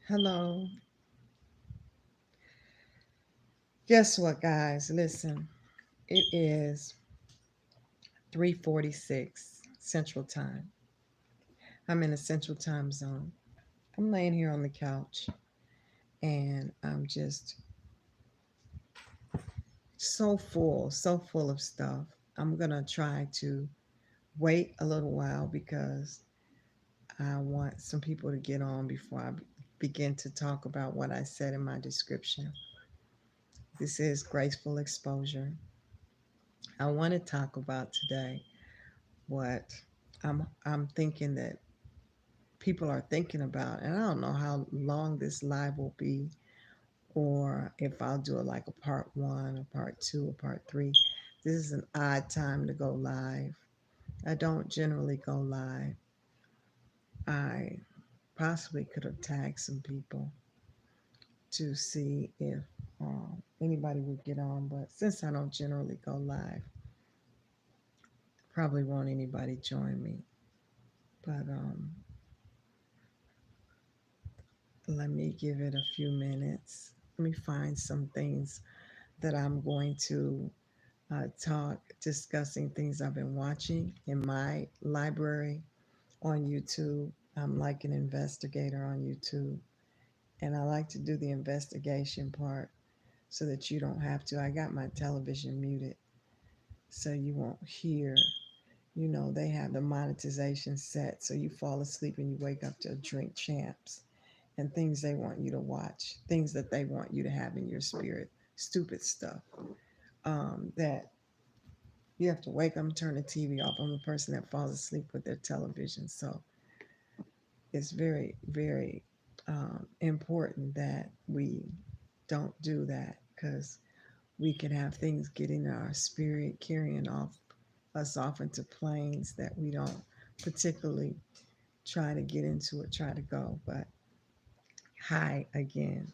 Hello. Guess what, guys? Listen, it is 3:46 Central Time. I'm in a Central Time zone. I'm laying here on the couch and I'm just so full of stuff. I'm going to try to wait a little while because I want some people to get on before I begin to talk about what I said in my description. This is graceful exposure. I want to talk about today what I'm thinking that people are thinking about, and I don't know how long this live will be, or if I'll do it like a part one, or part two, or part three. This is an odd time to go live. I don't generally go live. I possibly could have tagged some people to see if anybody would get on, but since I don't generally go live, probably won't anybody join me. But let me give it a few minutes. Let me find some things that I'm going to talk, discussing things I've been watching in my library on YouTube. I'm like an investigator on YouTube, and I like to do the investigation part so that you don't have to. I got my television muted so you won't hear. They have the monetization set so you fall asleep and you wake up to drink champs and things they want you to watch, things that they want you to have in your spirit, stupid stuff that you have to wake up and turn the TV off. I'm a person that falls asleep with their television. So it's very, very important that we don't do that because we can have things getting in our spirit, carrying us off into planes that we don't particularly try to get into or try to go. But hi again.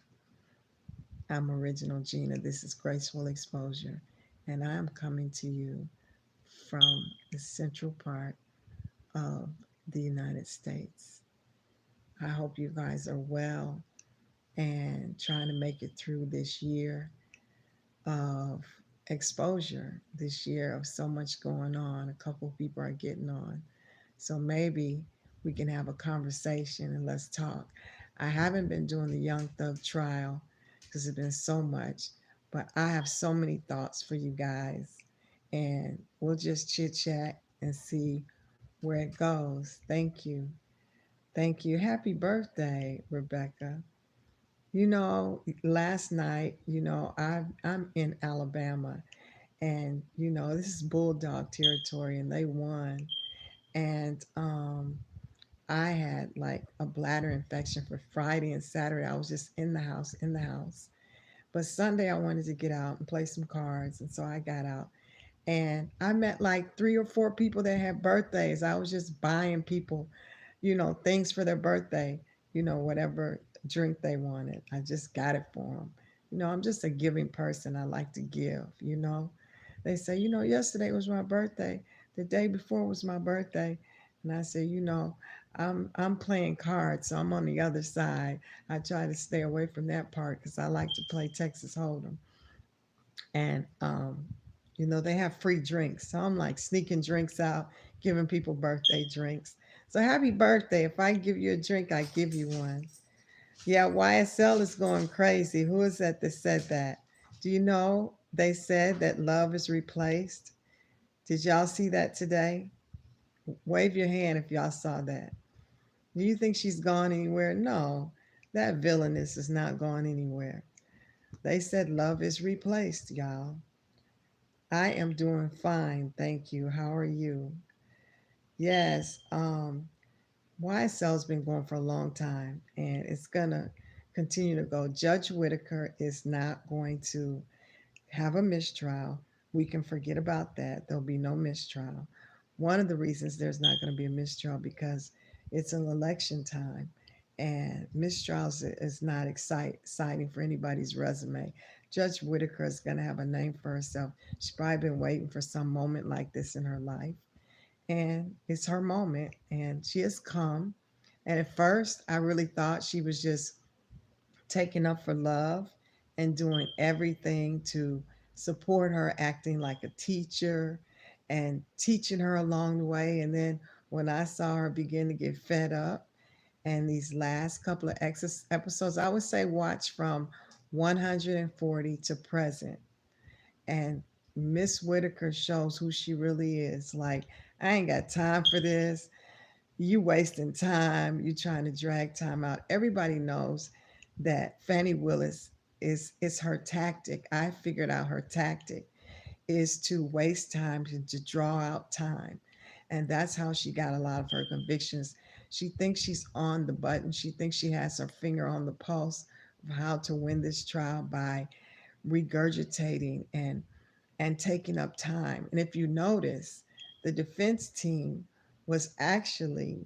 I'm Original Gina. This is Graceful Exposure, and I am coming to you from the central part of the United States. I hope you guys are well and trying to make it through this year of exposure, this year of so much going on. A couple of people are getting on. So maybe we can have a conversation and let's talk. I haven't been doing the Young Thug trial because it's been so much, but I have so many thoughts for you guys. And we'll just chit chat and see where it goes. Thank you. Thank you. Happy birthday, Rebecca. Last night, I'm in Alabama, and this is Bulldog territory, and they won. And I had like a bladder infection for Friday and Saturday. I was just in the house. But Sunday, I wanted to get out and play some cards, and so I got out. And I met like three or four people that had birthdays. I was just buying people, things for their birthday, whatever drink they wanted. I just got it for them. I'm just a giving person. I like to give. They say, yesterday was my birthday. The day before was my birthday. And I say, I'm playing cards, so I'm on the other side. I try to stay away from that part because I like to play Texas Hold'em. And they have free drinks. So I'm like sneaking drinks out, giving people birthday drinks. So happy birthday. If I give you a drink, I give you one. Yeah, YSL is going crazy. Who is that said that? Do you know they said that love is replaced? Did y'all see that today? Wave your hand if y'all saw that. Do you think she's gone anywhere? No, that villainess is not going anywhere. They said love is replaced, y'all. I am doing fine, thank you. How are you? Yes, YSL's been going for a long time and it's gonna continue to go. Judge Whitaker is not going to have a mistrial. We can forget about that. There'll be no mistrial. One of the reasons there's not going to be a mistrial because it's an election time and mistrials is not exciting for anybody's resume. Judge Whitaker is going to have a name for herself. She's probably been waiting for some moment like this in her life. And it's her moment, and she has come. And at first, I really thought she was just taking up for love and doing everything to support her, acting like a teacher and teaching her along the way. And then when I saw her begin to get fed up, and these last couple of episodes, I would say watch from 140 to present. And Miss Whitaker shows who she really is. Like, I ain't got time for this. You wasting time. You trying to drag time out. Everybody knows that Fannie Willis is her tactic. I figured out her tactic is to waste time to draw out time. And that's how she got a lot of her convictions. She thinks she's on the button. She thinks she has her finger on the pulse of how to win this trial by regurgitating and taking up time. And if you notice, the defense team was actually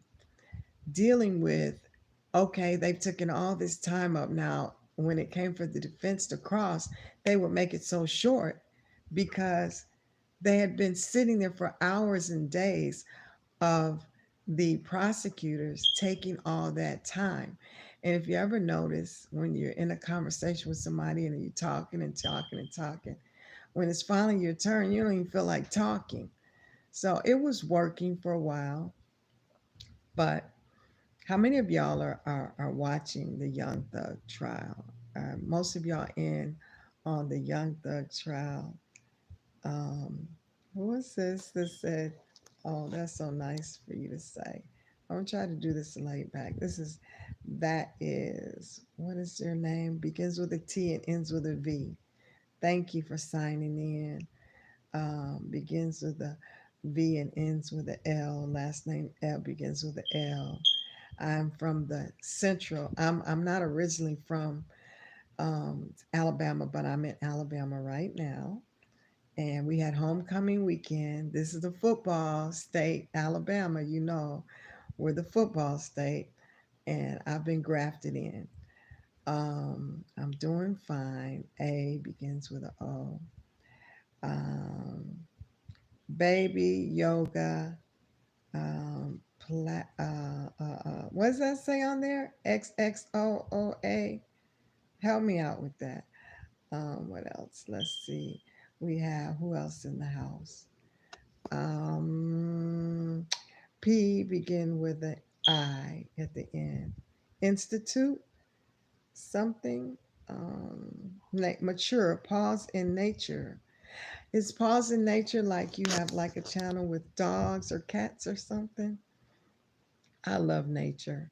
dealing with, okay, they've taken all this time up now. When it came for the defense to cross, they would make it so short because they had been sitting there for hours and days of the prosecutors taking all that time. And if you ever notice when you're in a conversation with somebody and you're talking and talking and talking, when it's finally your turn, you don't even feel like talking. So it was working for a while. But how many of y'all are watching the Young Thug trial? Most of y'all in on the Young Thug trial. Um, who was this that said, "Oh, that's so nice for you to say." I'm gonna try to do this laid back. That is, what is their name? Begins with a T and ends with a V. Thank you for signing in. Begins with a V and ends with a L. Last name L begins with a L. I'm from the central. I'm not originally from Alabama, but I'm in Alabama right now. And we had homecoming weekend. This is the football state, Alabama. You know, we're the football state, and I've been grafted in. I'm doing fine. A begins with a O. Um, Baby yoga. Um, what does that say on there? XXOOA. Help me out with that. What else? Let's see. We have who else in the house? Um, P begin with an I at the end. Institute something. Mature. Pause in nature. Is pause in nature like you have like a channel with dogs or cats or something? I love nature.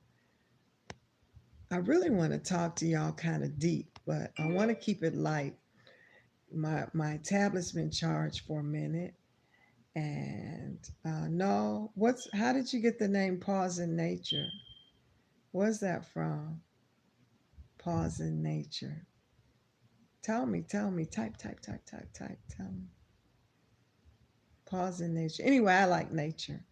I really want to talk to y'all kind of deep, but I want to keep it light. My tablet's been charged for a minute, and no, what's how did you get the name Pause in Nature? Where's that from? Pause in Nature. Tell me. Type. Tell me. Pause in Nature. Anyway, I like nature.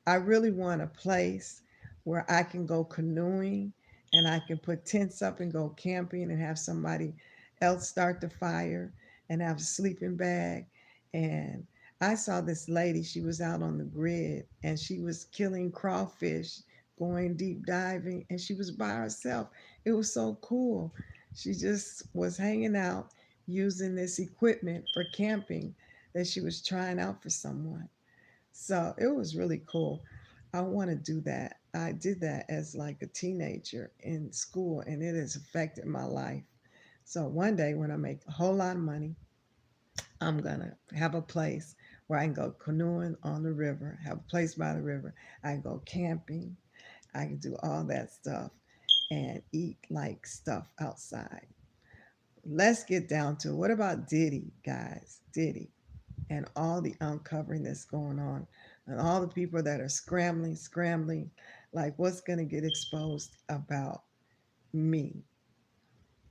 I really want a place where I can go canoeing and I can put tents up and go camping and have somebody else start the fire and have a sleeping bag. And I saw this lady, she was out on the grid and she was killing crawfish, going deep diving, and she was by herself. It was so cool. She just was hanging out using this equipment for camping that she was trying out for someone. So it was really cool. I want to do that. I did that as like a teenager in school, and it has affected my life. So one day when I make a whole lot of money, I'm going to have a place where I can go canoeing on the river, have a place by the river. I can go camping. I can do all that stuff and eat like stuff outside. Let's get down to it. What about Diddy, guys? Diddy and all the uncovering that's going on and all the people that are scrambling, like what's going to get exposed about me.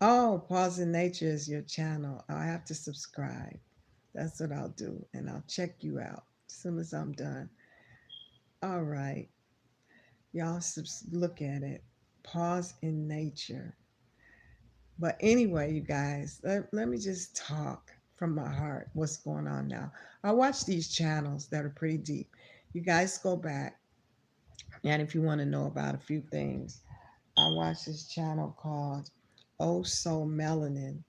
Oh, Pause in Nature is your channel. I have to subscribe. That's what I'll do. And I'll check you out as soon as I'm done. All right. Y'all look at it. Pause in Nature. But anyway, you guys, let me just talk from my heart what's going on now. I watch these channels that are pretty deep. You guys go back, and if you want to know about a few things, I watch this channel called Oh So Melanin,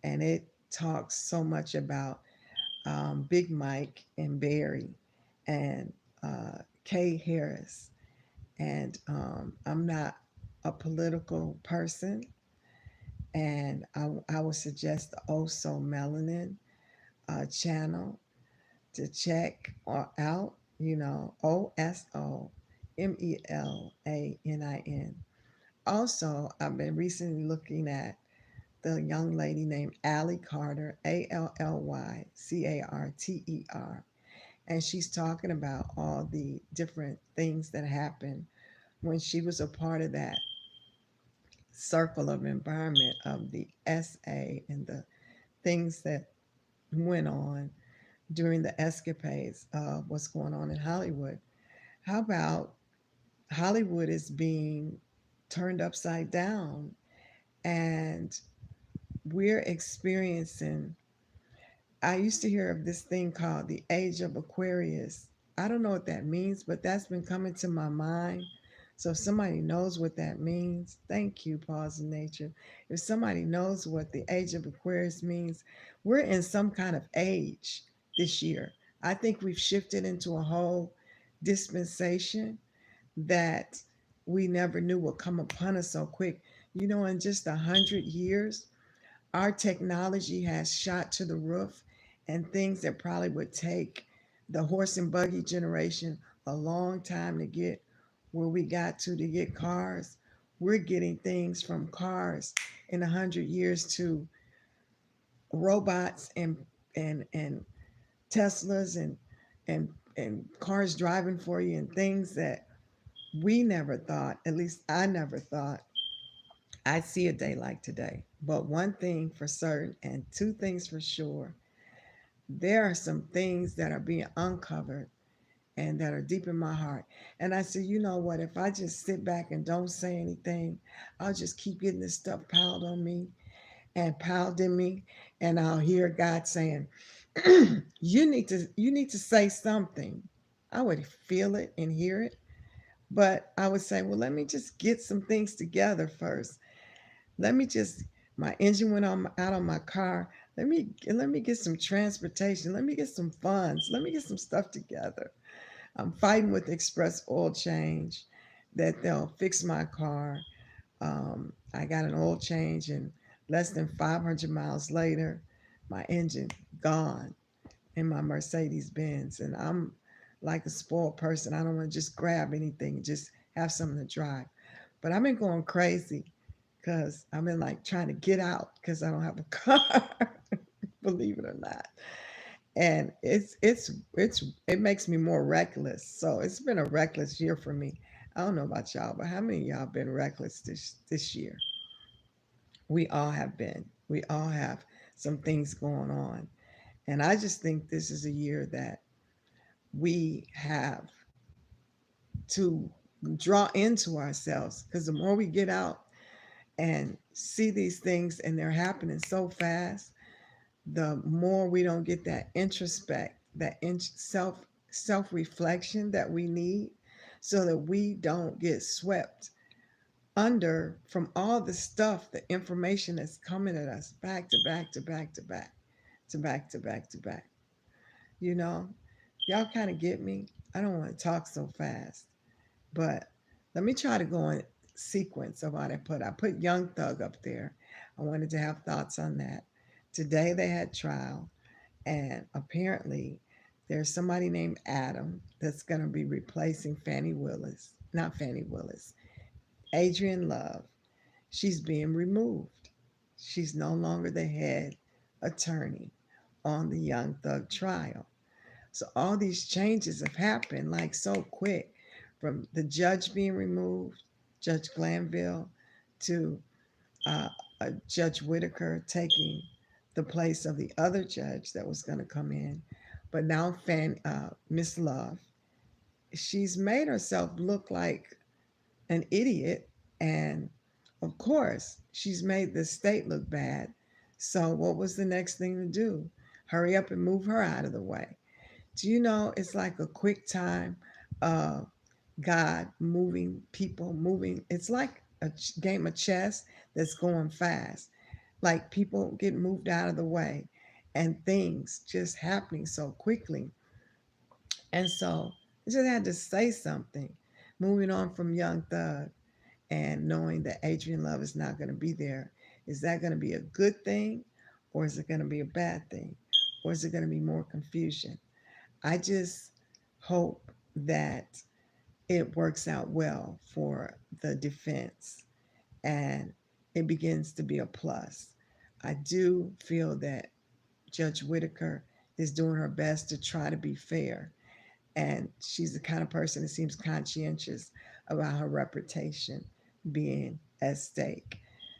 and it talks so much about Big Mike and Barry and Kay Harris. And I'm not a political person, and I would suggest the Oh So Melanin channel to check out. OSOMELANIN. Also, I've been recently looking at the young lady named Allie Carter, ALLYCARTER, and she's talking about all the different things that happened when she was a part of that circle of environment of the SA and the things that went on during the escapades of what's going on in Hollywood. How about Hollywood is being turned upside down, and we're experiencing, I used to hear of this thing called the age of Aquarius. I don't know what that means, but that's been coming to my mind. So if somebody knows what that means, thank you, Pause in Nature. If somebody knows what the age of Aquarius means, we're in some kind of age this year. I think we've shifted into a whole dispensation that we never knew would come upon us so quick. In just 100 years, our technology has shot to the roof, and things that probably would take the horse and buggy generation a long time to get where we got to get cars. We're getting things from cars in 100 years to robots and Teslas and and cars driving for you, and things that we never thought, at least I never thought I'd see a day like today. But one thing for certain, and two things for sure, there are some things that are being uncovered and that are deep in my heart. And I said, you know what? If I just sit back and don't say anything, I'll just keep getting this stuff piled on me and piled in me, and I'll hear God saying, you need to say something." I would feel it and hear it, but I would say, well, let me just get some things together first. Let me just, my engine went on out on my car. Let me get some transportation. Let me get some funds. Let me get some stuff together. I'm fighting with Express Oil Change that they'll fix my car. I got an oil change, and less than 500 miles later, my engine gone in my Mercedes Benz. And I'm like a spoiled person. I don't want to just grab anything and just have something to drive. But I've been going crazy because I've been like trying to get out because I don't have a car, believe it or not. And it makes me more reckless. So it's been a reckless year for me. I don't know about y'all, but how many of y'all been reckless this year? We all have been. We all have some things going on. And I just think this is a year that we have to draw into ourselves, because the more we get out and see these things and they're happening so fast, the more we don't get that introspect, that self reflection that we need, so that we don't get swept under from all the stuff, the information that's coming at us back to back to back to back to back to back to back. You know, y'all kind of get me. I don't want to talk so fast, but let me try to go in sequence of what I put. I put Young Thug up there. I wanted to have thoughts on that. Today they had trial, and apparently there's somebody named Adam that's going to be replacing Fannie Willis, not Fannie Willis, Adrian Love. She's being removed. She's no longer the head attorney on the Young Thug trial. So all these changes have happened like so quick, from the judge being removed, Judge Glanville, to uh, Judge Whitaker taking the place of the other judge that was going to come in. But now Miss Love, she's made herself look like an idiot, and of course she's made the state look bad. So what was the next thing to do? Hurry up and move her out of the way. Do you know it's like a quick time of God moving people, moving? It's like game of chess that's going fast. Like people get moved out of the way and things just happening so quickly. And so I just had to say something. Moving on from Young Thug and knowing that Adrian Love is not going to be there, is that going to be a good thing or is it going to be a bad thing? Or is it going to be more confusion? I just hope that it works out well for the defense and it begins to be a plus. I do feel that Judge Whitaker is doing her best to try to be fair. And she's the kind of person that seems conscientious about her reputation being at stake.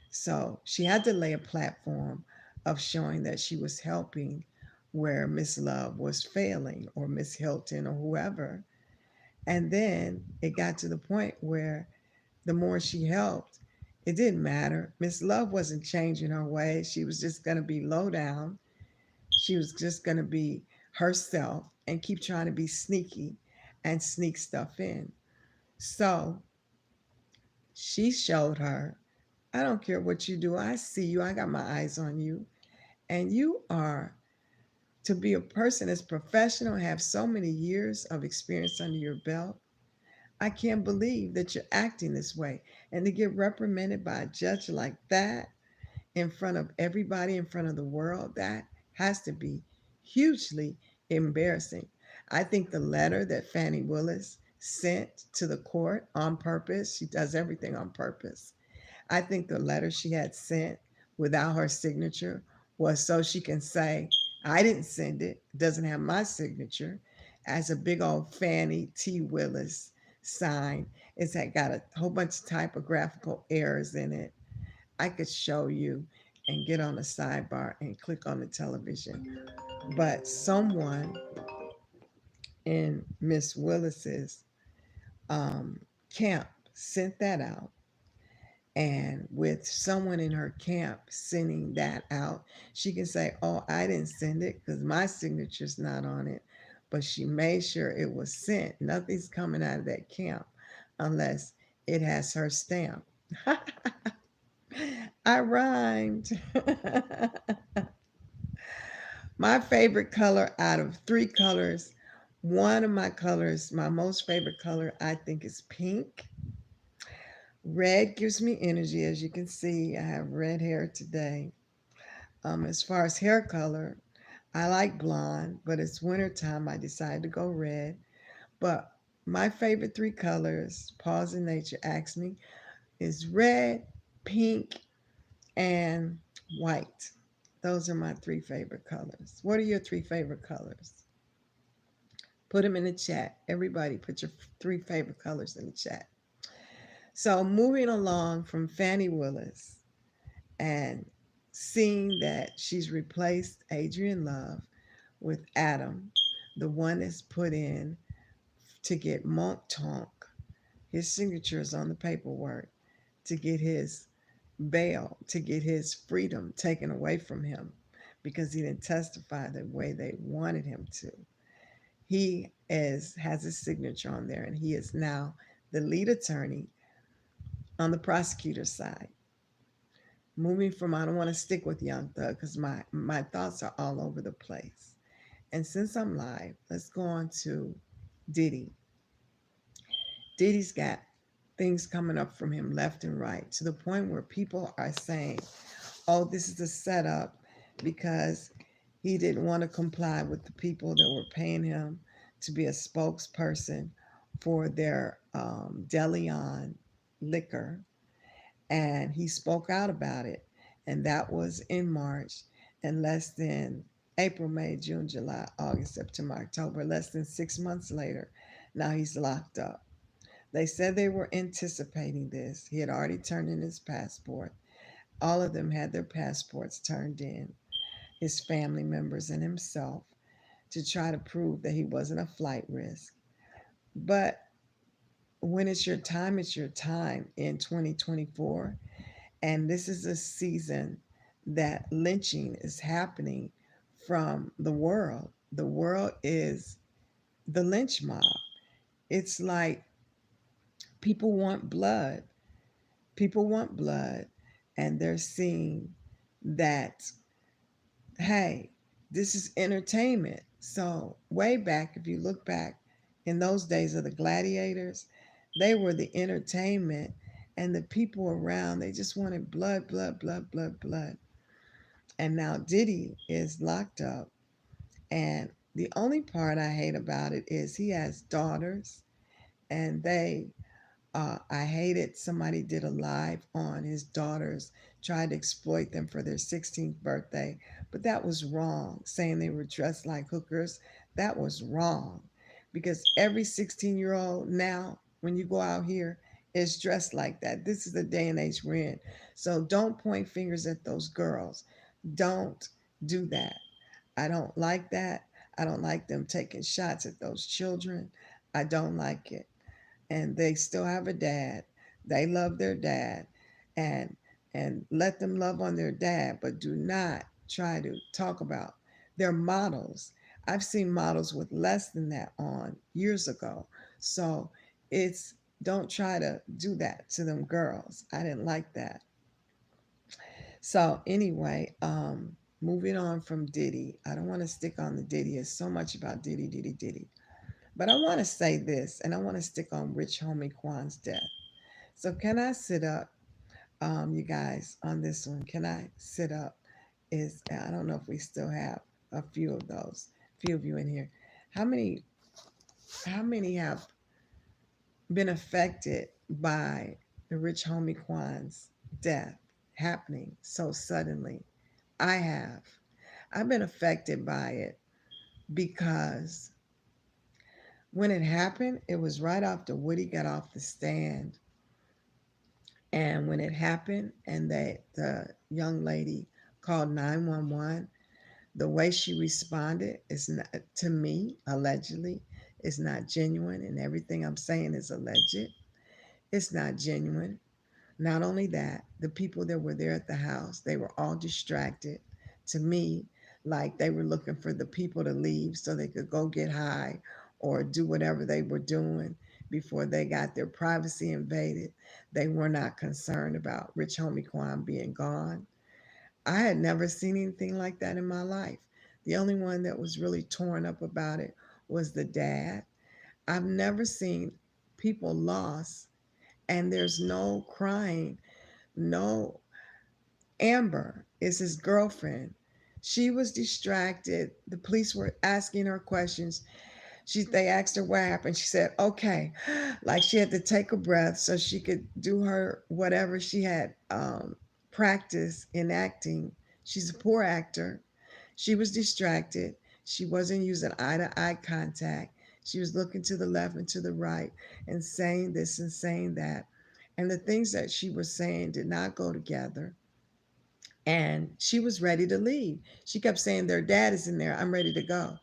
So she had to lay a platform of showing that she was helping where Miss Love was failing or Miss Hilton or whoever. And then it got to the point where the more she helped, it didn't matter. Miss Love wasn't changing her ways. She was just going to be low down. She was just going to be herself and keep trying to be sneaky and sneak stuff in. So she showed her, I don't care what you do. I see you. I got my eyes on you. And you are to be a person that's professional, have so many years of experience under your belt. I can't believe that you're acting this way. And to get reprimanded by a judge like that in front of everybody, in front of the world, that has to be hugely embarrassing. I think the letter that Fannie Willis sent to the court on purpose, she does everything on purpose. I think the letter she had sent without her signature was so she can say, I didn't send it, it doesn't have my signature, as a big old Fannie T. Willis sign. It's got a whole bunch of typographical errors in it. I could show you and get on the sidebar and click on the television. But someone in Miss Willis's um, camp sent that out. And with someone in her camp sending that out, she can say, oh, I didn't send it because my signature's not on it. But she made sure it was sent. Nothing's coming out of that camp unless it has her stamp. I rhymed. My favorite color out of three colors, one of my colors, my most favorite color, I think is pink. Red gives me energy, as you can see. I have red hair today. As far as hair color, I like blonde, but it's wintertime. I decided to go red. But my favorite three colors, Pause in Nature asked me, is red, pink, and white. Those are my three favorite colors. What are your three favorite colors? Put them in the chat. Everybody, put your three favorite colors in the chat. So, moving along from Fannie Willis and seeing that she's replaced Adrian Love with Adam, the one that's put in to get Monk Tonk, his signatures on the paperwork, to get his bail, to get his freedom taken away from him because he didn't testify the way they wanted him to. He has his signature on there, and he is now the lead attorney on the prosecutor's side. Moving from, I don't want to stick with Young Thug because my thoughts are all over the place. And since I'm live, let's go on to Diddy. Diddy's got things coming up from him left and right to the point where people are saying, oh, this is a setup because he didn't want to comply with the people that were paying him to be a spokesperson for their Deleon liquor. And he spoke out about it. And that was in March. And less than April, May, June, July, August, September, October, less than 6 months later, now he's locked up. They said they were anticipating this. He had already turned in his passport. All of them had their passports turned in, his family members and himself, to try to prove that he wasn't a flight risk. But when it's your time in 2024. And this is a season that lynching is happening from the world. The world is the lynch mob. It's like people want blood. People want blood, and they're seeing that, hey, this is entertainment. So, way back, if you look back in those days of the gladiators, they were the entertainment, and the people around, they just wanted blood, blood, blood, blood, blood. And now Diddy is locked up. And the only part I hate about it is he has daughters, and I hated somebody did a live on his daughters, tried to exploit them for their 16th birthday, but that was wrong. Saying they were dressed like hookers, that was wrong. Because every 16-year-old now, when you go out here, is dressed like that. This is the day and age we're in. So don't point fingers at those girls. Don't do that. I don't like that. I don't like them taking shots at those children. I don't like it. And they still have a dad. They love their dad, and let them love on their dad, but do not try to talk about their models. I've seen models with less than that on years ago. So it's don't try to do that to them girls. I didn't like that. So anyway, moving on from Diddy. I don't want to stick on the Diddy. It's so much about Diddy, Diddy, Diddy. But I want to say this, and I want to stick on Rich Homie Kwan's death. So can I sit up, you guys, on this one? Can I sit up? I don't know if we still have a few of those, few of you in here. How many how many have been affected by the Rich Homie Kwan's death happening so suddenly? I have. I've been affected by it because when it happened, it was right after Woody got off the stand. And when it happened, and the young lady called 911, the way she responded is not, to me, allegedly, is not genuine. And everything I'm saying is alleged. It's not genuine. Not only that, the people that were there at the house, they were all distracted. To me, like they were looking for the people to leave so they could go get high or do whatever they were doing before they got their privacy invaded. They were not concerned about Rich Homie Quan being gone. I had never seen anything like that in my life. The only one that was really torn up about it was the dad. I've never seen people lost and there's no crying, no. Amber is his girlfriend. She was distracted. The police were asking her questions. They asked her what happened. She said, okay. Like she had to take a breath so she could do her whatever she had practice in acting. She's a poor actor. She was distracted. She wasn't using eye to eye contact. She was looking to the left and to the right and saying this and saying that. And the things that she was saying did not go together, and she was ready to leave. She kept saying, their dad is in there. I'm ready to go.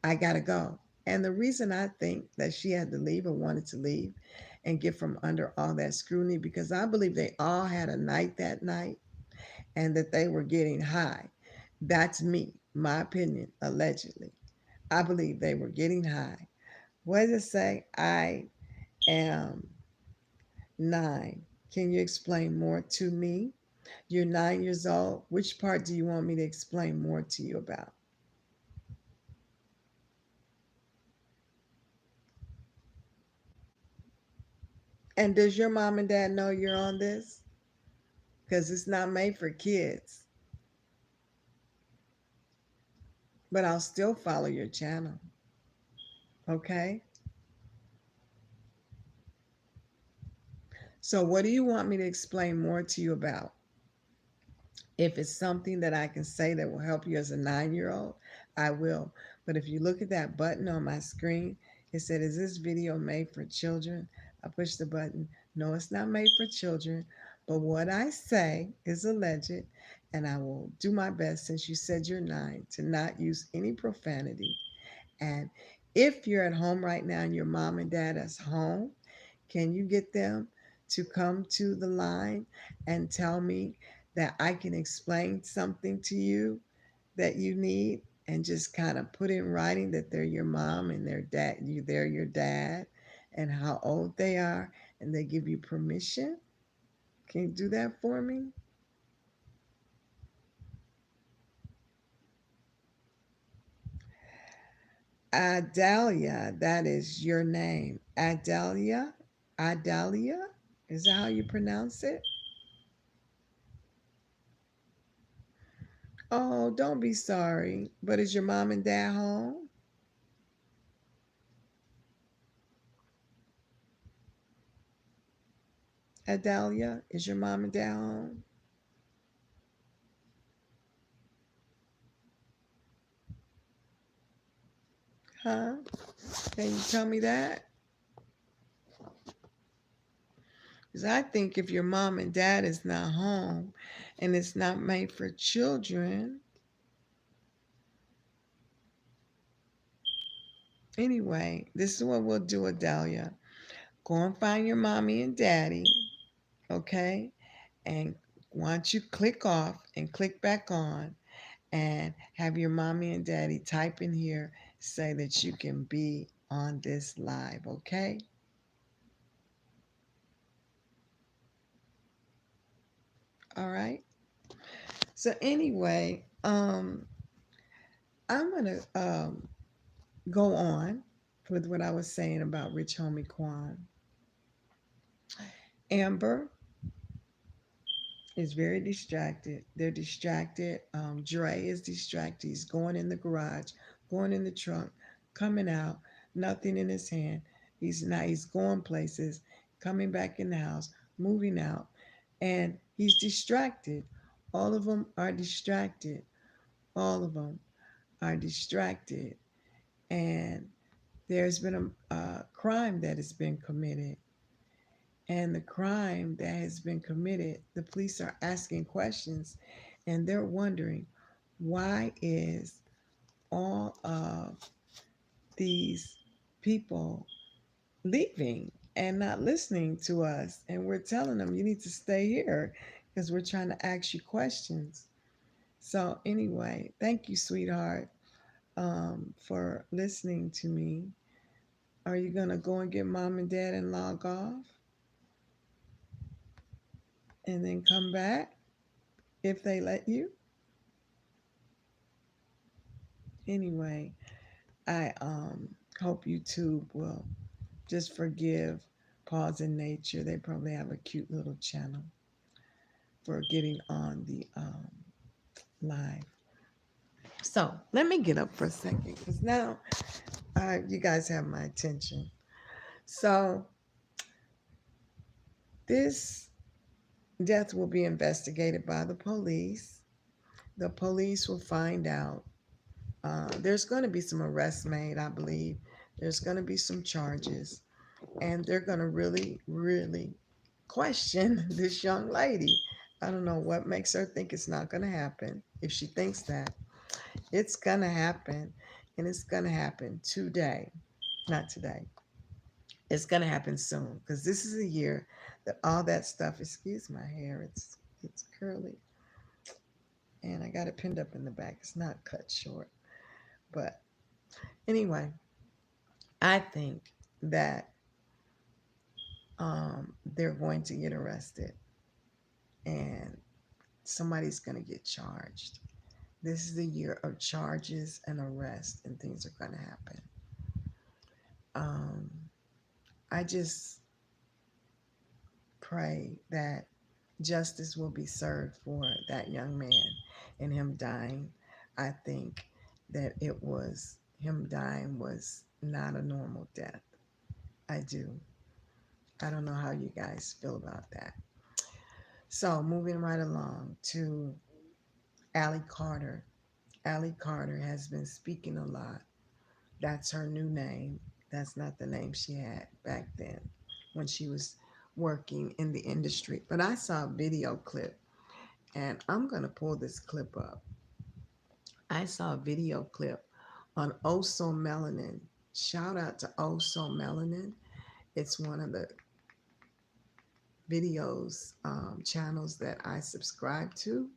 I got to go. And the reason I think that she had to leave or wanted to leave and get from under all that scrutiny, because I believe they all had a night that night and that they were getting high. That's me, my opinion, allegedly. I believe they were getting high. What does it say? I am 9. Can you explain more to me? You're 9 years old. Which part do you want me to explain more to you about? And does your mom and dad know you're on this? Because it's not made for kids, but I'll still follow your channel. Okay? So, what do you want me to explain more to you about? If it's something that I can say that will help you as a 9 year old, I will. But if you look at that button on my screen, it said, is this video made for children? I push the button. No, it's not made for children. But what I say is alleged, and I will do my best, since you said you're 9, to not use any profanity. And if you're at home right now and your mom and dad is home, can you get them to come to the line and tell me that I can explain something to you that you need, and just kind of put in writing that they're your mom and they're your dad, and how old they are, and they give you permission? Can you do that for me? Adalia, that is your name. Adalia? Adalia? Is that how you pronounce it? Oh, don't be sorry. But is your mom and dad home? Adalia, is your mom and dad home? Huh? Can you tell me that? Because I think if your mom and dad is not home and it's not made for children, anyway, this is what we'll do, Adalia. Go and find your mommy and daddy, okay? And once you click off and click back on, and have your mommy and daddy type in here, say that you can be on this live, okay? All right. So anyway, I'm gonna go on with what I was saying about Rich Homie Quan. Amber is very distracted. They're distracted. Dre is distracted. He's going in the garage, going in the trunk, coming out, nothing in his hand. He's not. He's going places, coming back in the house, moving out, and he's distracted. All of them are distracted. All of them are distracted, and there's been a crime that has been committed. And the crime that has been committed, the police are asking questions and they're wondering, why is all of these people leaving and not listening to us? And we're telling them, you need to stay here because we're trying to ask you questions. So, anyway, thank you, sweetheart, for listening to me. Are you going to go and get mom and dad and log off and then come back if they let you? Anyway, I hope YouTube will just forgive Pause in Nature. They probably have a cute little channel for getting on the live. So let me get up for a second because now you guys have my attention. So this death will be investigated by the police. The police will find out. There's going to be some arrests made, I believe. There's going to be some charges. And they're going to really, really question this young lady. I don't know what makes her think it's not going to happen. If she thinks that, it's going to happen. And it's going to happen today. Not today. It's going to happen soon. Because this is a year that all that stuff, excuse my hair, it's curly. And I got it pinned up in the back. It's not cut short. But anyway, I think that they're going to get arrested and somebody's going to get charged. This is a year of charges and arrests, and things are going to happen. Um, I just pray that justice will be served for that young man and him dying. I think that him dying was not a normal death. I do. I don't know how you guys feel about that. So, moving right along to Allie Carter. Allie Carter has been speaking a lot. That's her new name. That's not the name she had back then when she was working in the industry. But I saw a video clip, and I'm going to pull this clip up. I saw a video clip on Also Melanin. Shout out to Also Melanin. It's one of the videos channels that I subscribe to.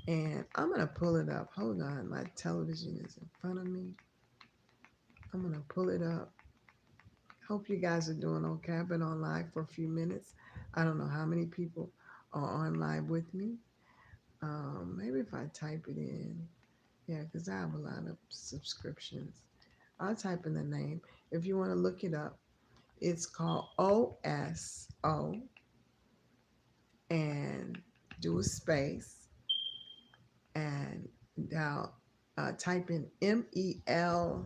And I'm going to pull it up. Hold on. My television is in front of me. I'm going to pull it up. Hope you guys are doing okay. I've been on live for a few minutes. I don't know how many people are online with me. Maybe if I type it in, yeah, because I have a lot of subscriptions. I'll type in the name. If you want to look it up, it's called OSO and do a space and now type in MELANIN.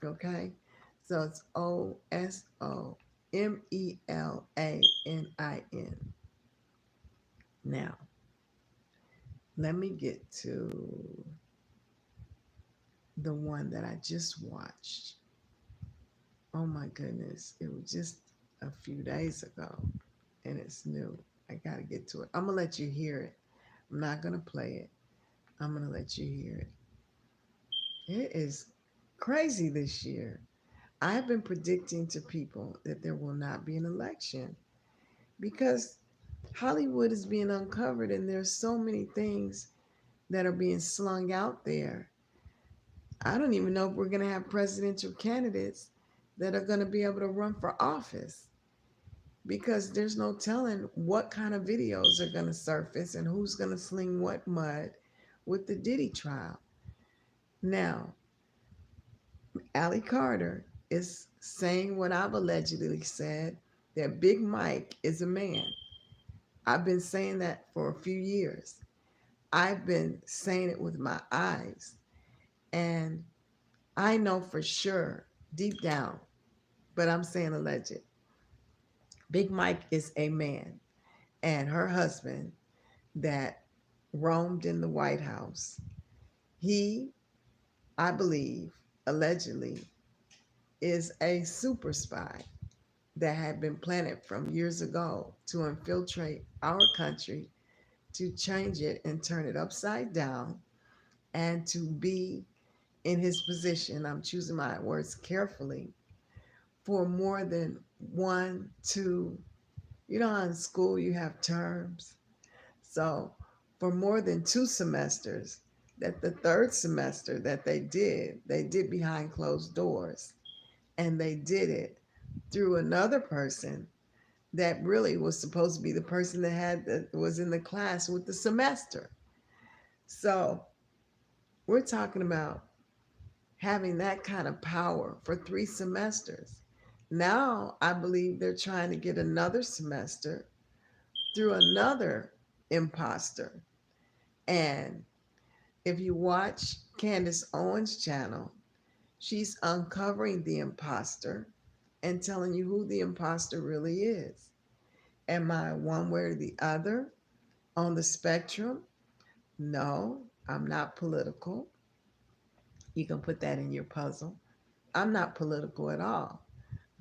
Okay, so it's OSOMELANIN. Now, let me get to the one that I just watched. Oh my goodness, it was just a few days ago and it's new. I got to get to it. I'm going to let you hear it. I'm not going to play it. I'm going to let you hear it. It is crazy this year. I've been predicting to people that there will not be an election because Hollywood is being uncovered and there's so many things that are being slung out there. I don't even know if we're going to have presidential candidates that are going to be able to run for office because there's no telling what kind of videos are going to surface and who's going to sling what mud with the Diddy trial. Now, Allie Carter is saying what I've allegedly said, that Big Mike is a man. I've been saying that for a few years. I've been saying it with my eyes. And I know for sure, deep down, but I'm saying alleged. Big Mike is a man. And her husband that roamed in the White House, he, I believe, allegedly, is a super spy that had been planted from years ago to infiltrate our country, to change it and turn it upside down, and to be in his position. I'm choosing my words carefully for more than one, two, you know how in school you have terms? So for more than two semesters, that the third semester that they did behind closed doors. And they did it through another person that really was supposed to be the person that was in the class with the semester. So we're talking about having that kind of power for 3 semesters. Now I believe they're trying to get another semester through another imposter. And if you watch Candace Owens' channel, she's uncovering the imposter and telling you who the imposter really is. Am I one way or the other on the spectrum? No, I'm not political. You can put that in your puzzle. I'm not political at all.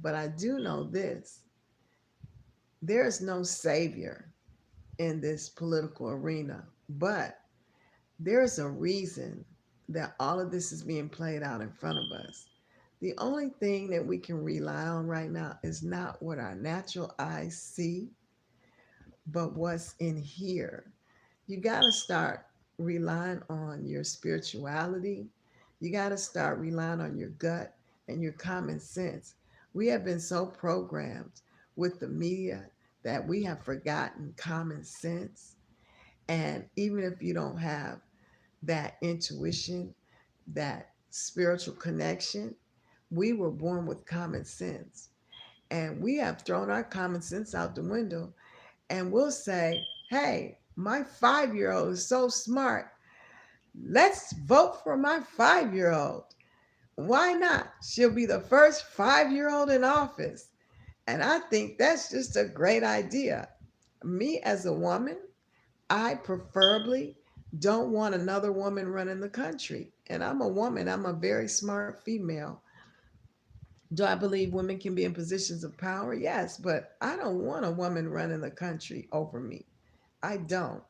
But I do know this: there is no savior in this political arena. But there's a reason that all of this is being played out in front of us. The only thing that we can rely on right now is not what our natural eyes see, but what's in here. You got to start relying on your spirituality. You got to start relying on your gut and your common sense. We have been so programmed with the media that we have forgotten common sense. And even if you don't have that intuition, that spiritual connection, we were born with common sense. And we have thrown our common sense out the window and we'll say, hey, my 5 year old is so smart. Let's vote for my 5 year old. Why not? She'll be the first 5 year old in office. And I think that's just a great idea. Me as a woman, I preferably don't want another woman running the country. And I'm a woman, I'm a very smart female. Do I believe women can be in positions of power? Yes, but I don't want a woman running the country over me. I don't.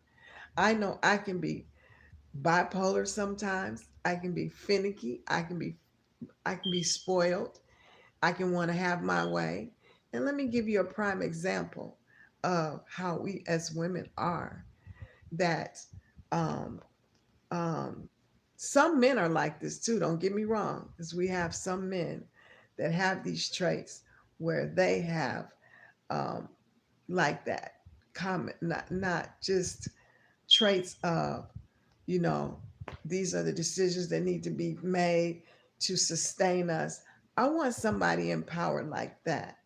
I know I can be bipolar sometimes. I can be finicky. I can be spoiled. I can want to have my way. And let me give you a prime example of how we as women are. That um, um, some men are like this too. Don't get me wrong, because we have some men that have these traits. where they have um, like that comment, not just traits of, you know, these are the decisions that need to be made to sustain us. I want somebody empowered like that.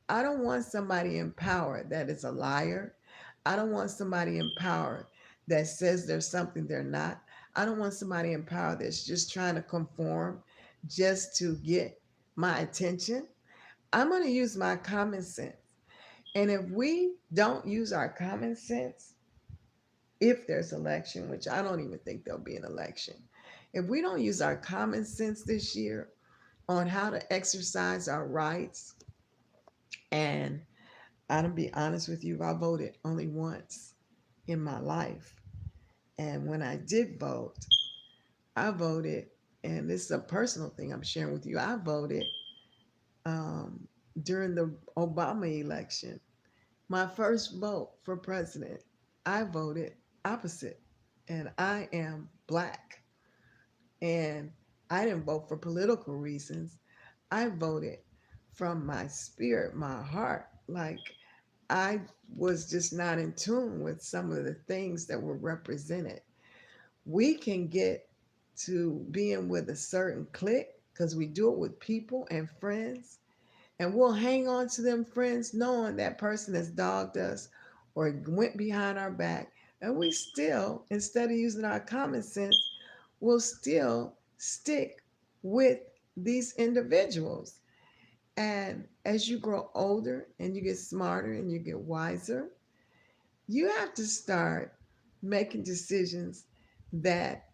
I don't want somebody empowered that is a liar. I don't want somebody empowered that says there's something they're not. I don't want somebody empowered that's just trying to conform just to get my attention. I'm going to use my common sense. And if we don't use our common sense, if there's election, which I don't even think there'll be an election, if we don't use our common sense this year on how to exercise our rights, and I'm gonna be honest with you, I voted only once in my life. And when I did vote, I voted, and this is a personal thing I'm sharing with you. I voted um, during the Obama election. My first vote for president, I voted opposite, and I am black. And I didn't vote for political reasons. I voted from my spirit, my heart. Like I was just not in tune with some of the things that were represented. We can get to being with a certain clique because we do it with people and friends, and we'll hang on to them friends knowing that person has dogged us or went behind our back. And we still, instead of using our common sense, will still stick with these individuals. And as you grow older and you get smarter and you get wiser, you have to start making decisions that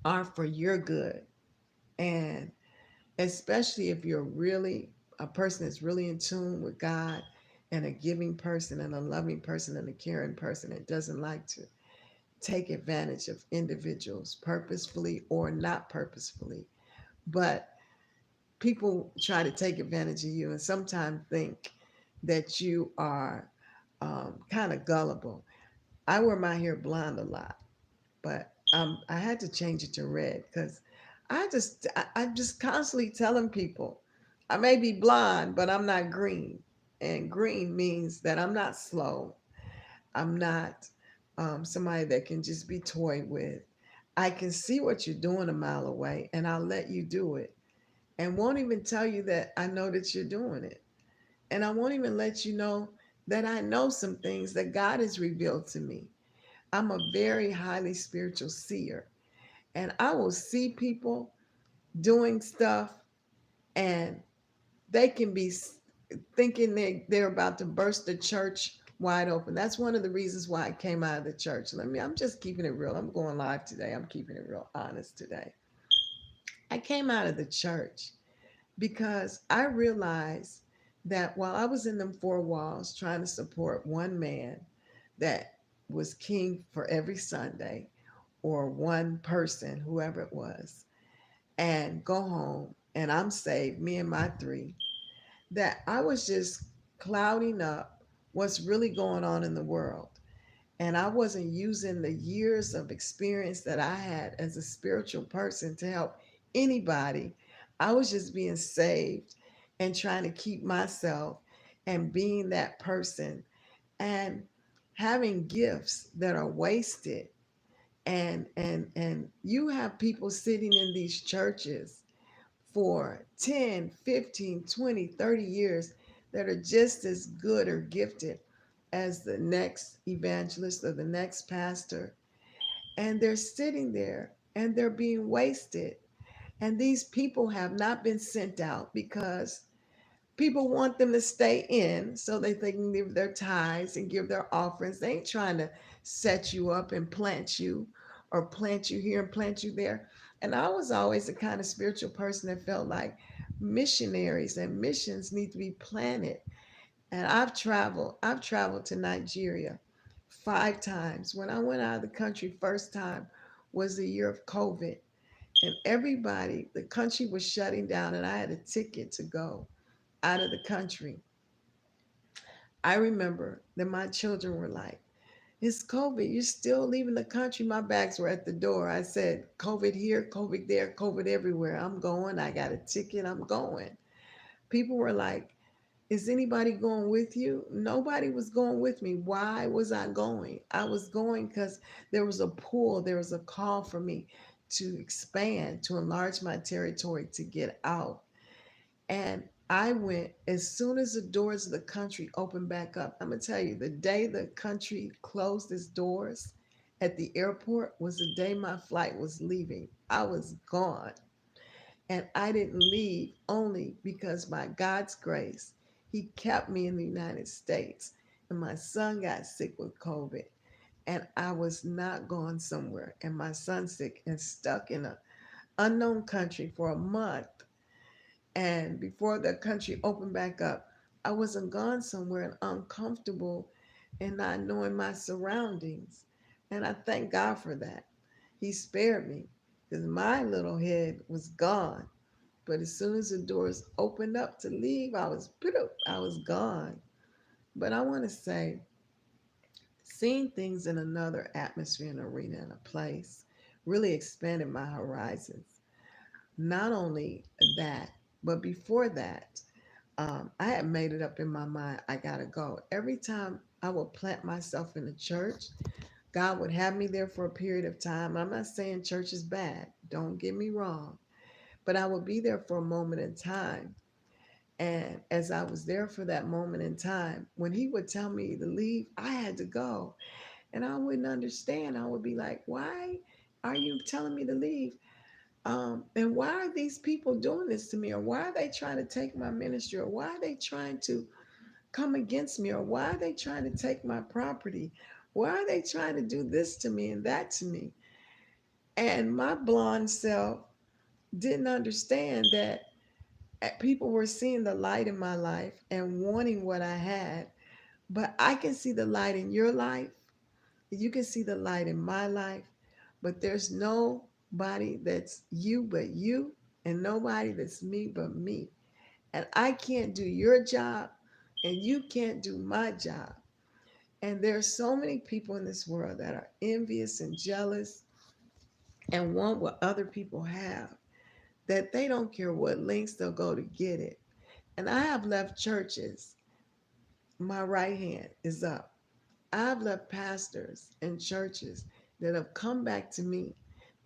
are for your good. And especially if you're really a person that's really in tune with God and a giving person and a loving person and a caring person that doesn't like to take advantage of individuals purposefully or not purposefully. But people try to take advantage of you and sometimes think that you are kind of gullible. I wear my hair blonde a lot, but I had to change it to red because I'm just constantly telling people I may be blonde, but I'm not green, and green means that I'm not slow. I'm not somebody that can just be toyed with. I can see what you're doing a mile away, and I'll let you do it, and won't even tell you that I know that you're doing it, and I won't even let you know that I know some things that God has revealed to me. I'm a very highly spiritual seer, and I will see people doing stuff, and they can be thinking they're about to burst the church wide open. That's one of the reasons why I came out of the church. I'm just keeping it real. I'm going live today. I'm keeping it real honest today. I came out of the church because I realized that while I was in them four walls trying to support one man that was king for every Sunday, or one person, whoever it was, and go home and I'm saved, me and my three, that I was just clouding up what's really going on in the world. And I wasn't using the years of experience that I had as a spiritual person to help anybody. I was just being saved and trying to keep myself and being that person and having gifts that are wasted. And you have people sitting in these churches for 10, 15, 20, 30 years that are just as good or gifted as the next evangelist or the next pastor. And they're sitting there and they're being wasted. And these people have not been sent out because people want them to stay in so that they can give their tithes and give their offerings. They ain't trying to set you up and plant you or plant you here and plant you there. And I was always the kind of spiritual person that felt like missionaries and missions need to be planted. And I've traveled to Nigeria 5 times. When I went out of the country first time was the year of COVID. And everybody, the country was shutting down and I had a ticket to go out of the country. I remember that my children were like, it's COVID. You're still leaving the country. My bags were at the door. I said, COVID here, COVID there, COVID everywhere. I'm going. I got a ticket. I'm going. People were like, Is anybody going with you? Nobody was going with me. Why was I going? I was going because there was a pull, there was a call for me to expand, to enlarge my territory, to get out. And I went as soon as the doors of the country opened back up. I'm going to tell you, the day the country closed its doors at the airport was the day my flight was leaving. I was gone. And I didn't leave only because by God's grace, He kept me in the United States. And my son got sick with COVID. And I was not going somewhere. And my son's sick and stuck in an unknown country for a month. And before the country opened back up, I wasn't gone somewhere and uncomfortable and not knowing my surroundings. And I thank God for that. He spared me because my little head was gone. But as soon as the doors opened up to leave, I was gone. But I want to say, seeing things in another atmosphere and arena and a place really expanded my horizons. Not only that, but before that, I had made it up in my mind, I gotta go. Every time I would plant myself in a church, God would have me there for a period of time. I'm not saying church is bad, don't get me wrong, but I would be there for a moment in time. And as I was there for that moment in time, when he would tell me to leave, I had to go. And I wouldn't understand. I would be like, why are you telling me to leave? And why are these people doing this to me? Or why are they trying to take my ministry? Or why are they trying to come against me? Or why are they trying to take my property? Why are they trying to do this to me and that to me? And my blonde self didn't understand that people were seeing the light in my life and wanting what I had. But I can see the light in your life. You can see the light in my life. But there's nobody that's you but you, and nobody that's me but me. And I can't do your job, and you can't do my job. And there's so many people in this world that are envious and jealous and want what other people have, that they don't care what lengths they'll go to get it. And I have left churches, my right hand is up. I've left pastors and churches that have come back to me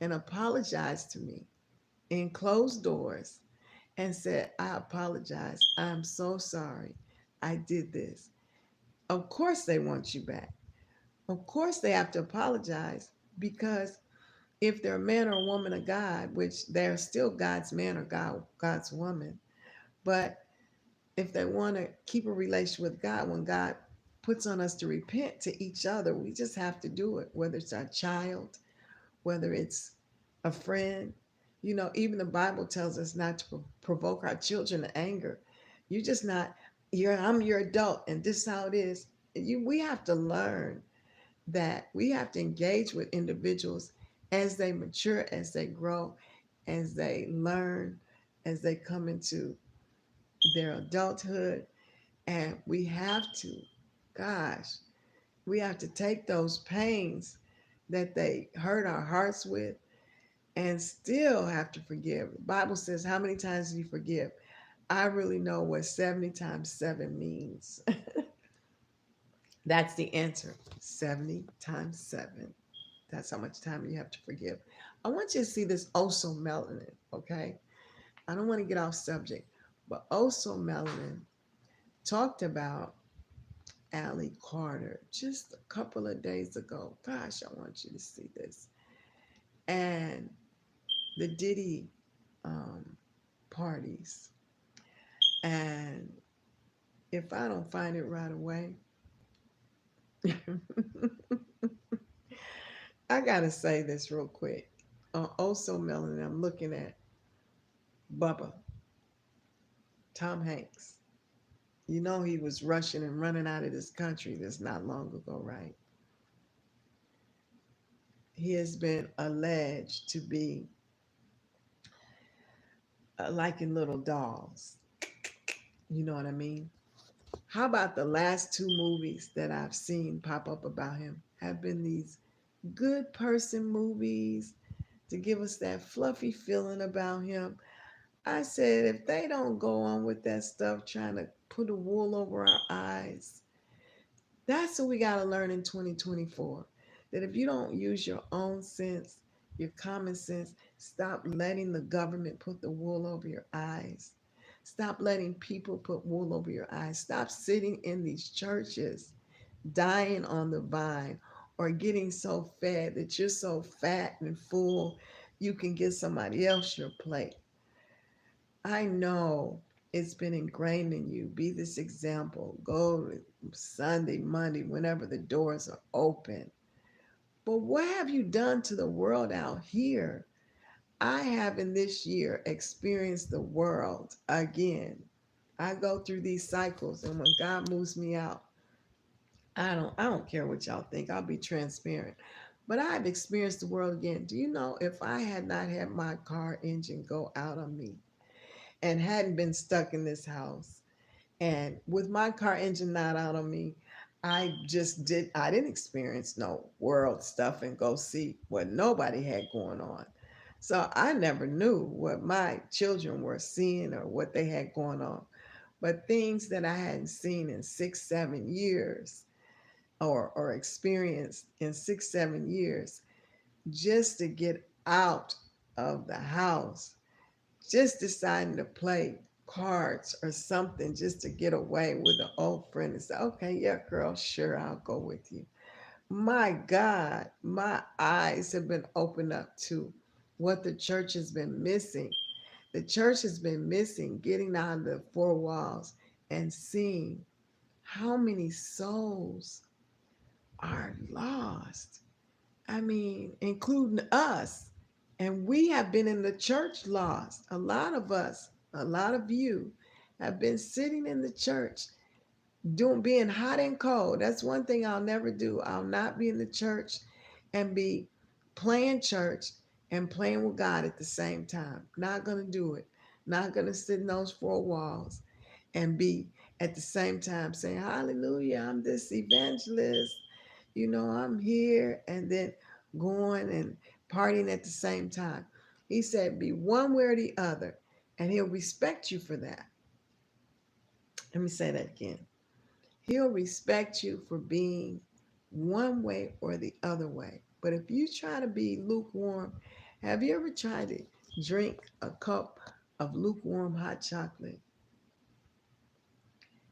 and apologized to me in closed doors and said, I apologize. I'm so sorry. I did this. Of course, they want you back. Of course, they have to apologize because if they're a man or a woman of God, which they're still God's man or God's woman, but if they want to keep a relationship with God, when God puts on us to repent to each other, we just have to do it, whether it's our child, whether it's a friend. You know, even the Bible tells us not to provoke our children to anger. You're just not, I'm your adult, and this is how it is. We have to learn that we have to engage with individuals as they mature, as they grow, as they learn, as they come into their adulthood. And we have to, gosh, we have to take those pains that they hurt our hearts with and still have to forgive. The Bible says, how many times do you forgive? I really know what 70 times 7 means. That's the answer. 70 times 7. That's how much time you have to forgive. I want you to see this also melanin, okay? I don't want to get off subject, but also melanin talked about Allie Carter just a couple of days ago. Gosh, I want you to see this. And the Diddy um, parties. And if I don't find it right away, I got to say this real quick. Also, Melanie, I'm looking at Bubba, Tom Hanks. You know, he was rushing and running out of this country this not long ago, right? He has been alleged to be liking little dolls. You know what I mean? How about the last two movies that I've seen pop up about him have been these good person movies to give us that fluffy feeling about him. I said, if they don't go on with that stuff, trying to put a wool over our eyes. That's what we got to learn in 2024. That if you don't use your own sense, your common sense, stop letting the government put the wool over your eyes. Stop letting people put wool over your eyes. Stop sitting in these churches, dying on the vine, or getting so fed that you're so fat and full you can give somebody else your plate. I know it's been ingrained in you. Be this example. Go Sunday, Monday, whenever the doors are open. But what have you done to the world out here? I have in this year experienced the world again. I go through these cycles, and when God moves me out, I don't care what y'all think. I'll be transparent. But I've experienced the world again. Do you know if I had not had my car engine go out on me and hadn't been stuck in this house, and with my car engine not out on me, I didn't experience no world stuff and go see what nobody had going on. So I never knew what my children were seeing or what they had going on. But things that I hadn't seen in 6, 7 years or experienced in 6, 7 years, just to get out of the house, just deciding to play cards or something just to get away with an old friend and say, okay, yeah, girl, sure, I'll go with you. My God, my eyes have been opened up to what the church has been missing. The church has been missing getting out of the four walls and seeing how many souls are lost. I mean, including us. And we have been in the church lost. A lot of us, a lot of you have been sitting in the church doing being hot and cold. That's one thing I'll never do. I'll not be in the church and be playing church and playing with God at the same time. Not gonna do it. Not gonna sit in those four walls and be at the same time saying, hallelujah, I'm this evangelist, I'm here, and then going and partying at the same time. He said, be one way or the other, and he'll respect you for that. Let me say that again. He'll respect you for being one way or the other way. But if you try to be lukewarm, have you ever tried to drink a cup of lukewarm hot chocolate?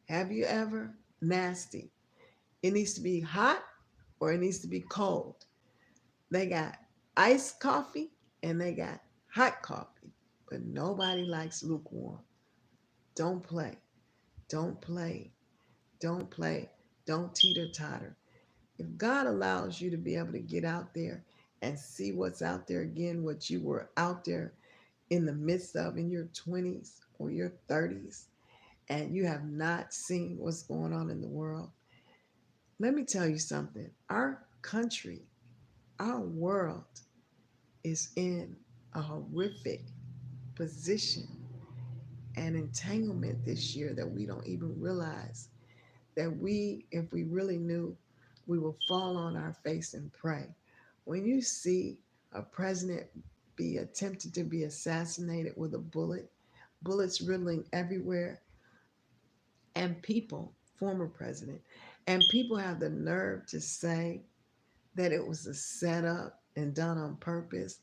Have you ever? Nasty. It needs to be hot or it needs to be cold. They got iced coffee and they got hot coffee, but nobody likes lukewarm. Don't play. Don't play. Don't play. Don't teeter totter. If God allows you to be able to get out there and see what's out there again, what you were out there in the midst of in your 20s or your 30s, and you have not seen what's going on in the world, let me tell you something. Our country, our world is in a horrific position and entanglement this year that we don't even realize that if we really knew, we will fall on our face and pray. When you see a president be attempted to be assassinated with a bullets riddling everywhere, and people, former president, and people have the nerve to say that it was a setup and done on purpose.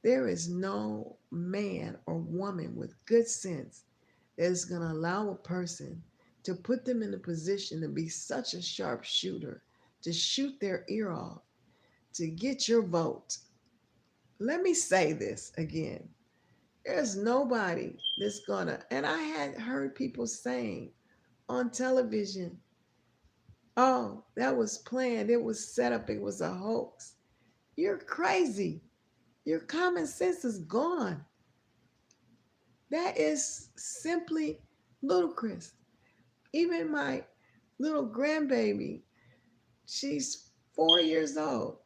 There is no man or woman with good sense that is going to allow a person to put them in a position to be such a sharpshooter, to shoot their ear off, to get your vote. Let me say this again. There's nobody that's going to, and I had heard people saying on television, oh, that was planned, it was set up, it was a hoax. You're crazy. Your common sense is gone. That is simply ludicrous. Even my little grandbaby, she's 4 years old.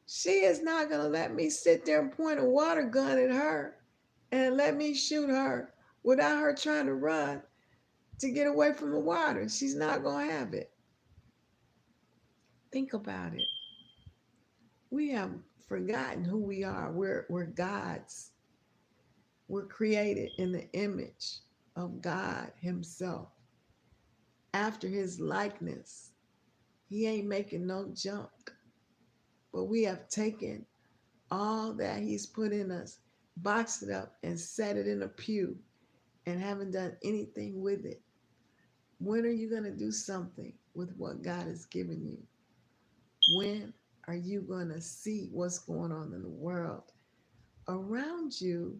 She is not going to let me sit there and point a water gun at her and let me shoot her without her trying to run to get away from the water. She's not going to have it. Think about it. We have forgotten who we are. We're God's. We're created in the image of God Himself. after his likeness. He ain't making no junk. But we have taken all that he's put in us, boxed it up, and set it in a pew and haven't done anything with it. When are you going to do something with what God has given you? When are you going to see what's going on in the world around you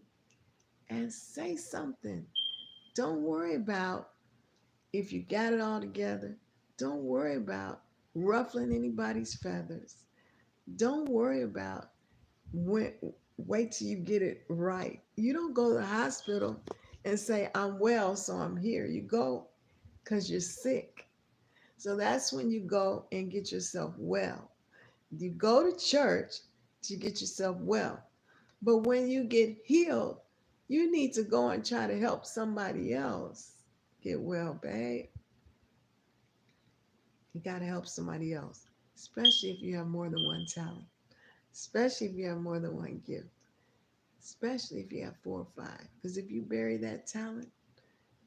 and say something? Don't worry about if you got it all together. Don't worry about ruffling anybody's feathers. Don't worry about when, wait till you get it right. You don't go to the hospital and say, I'm well, so I'm here. You go because you're sick. So that's when you go and get yourself well. You go to church to get yourself well. But when you get healed, you need to go and try to help somebody else get well, babe. You got to help somebody else, especially if you have more than one talent, especially if you have more than one gift, especially if you have four or five. Because if you bury that talent,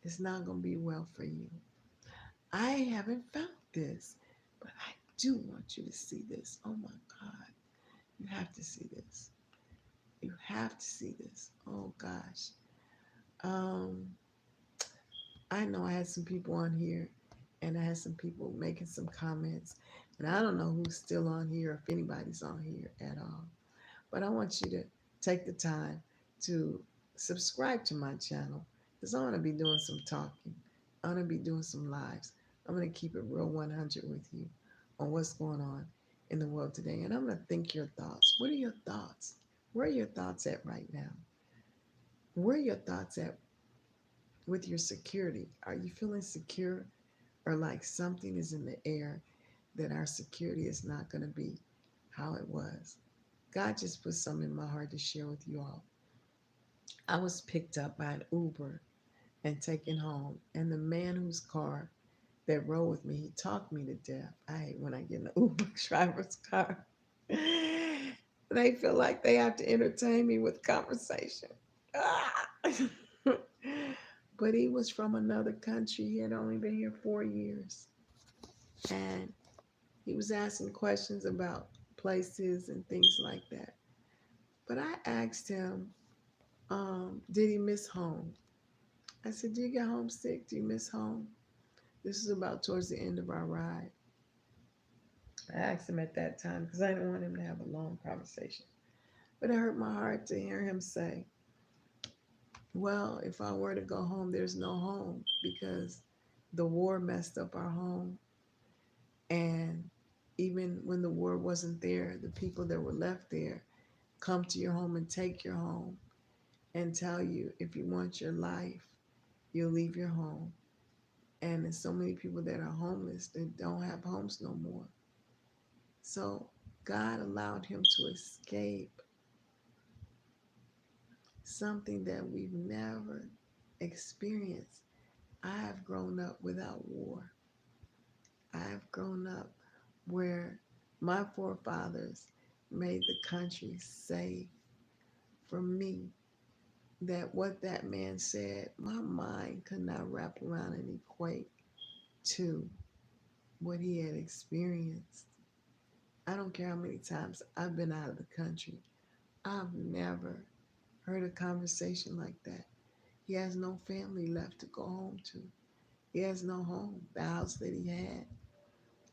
it's not going to be well for you. I haven't found this, but I do want you to see this. Oh my God. You have to see this. You have to see this. Oh gosh. Um, I know I had some people on here and I had some people making some comments. And I don't know who's still on here, if anybody's on here at all. But I want you to take the time to subscribe to my channel because I want to be doing some talking. I want to be doing some lives. I'm going to keep it real 100 with you on what's going on in the world today. And I'm going to think your thoughts. What are your thoughts? Where are your thoughts at right now? Where are your thoughts at with your security? Are you feeling secure or like something is in the air that our security is not going to be how it was? God just put something in my heart to share with you all. I was picked up by an Uber and taken home, and the man whose car that rode with me, he talked me to death. I hate when I get in the Uber driver's car. They feel like they have to entertain me with conversation. Ah! But he was from another country. He had only been here 4 years. And he was asking questions about places and things like that. But I asked him, did he miss home? I said, do you get homesick? Do you miss home? This is about towards the end of our ride. I asked him at that time because I didn't want him to have a long conversation. But it hurt my heart to hear him say, well, if I were to go home, there's no home because the war messed up our home. And even when the war wasn't there, the people that were left there come to your home and take your home and tell you if you want your life, you'll leave your home. And there's so many people that are homeless that don't have homes no more. So God allowed him to escape something that we've never experienced. I have grown up without war. I have grown up where my forefathers made the country safe for me. That what that man said, my mind could not wrap around and equate to what he had experienced. I don't care how many times I've been out of the country. I've never heard a conversation like that. He has no family left to go home to. He has no home. The house that he had,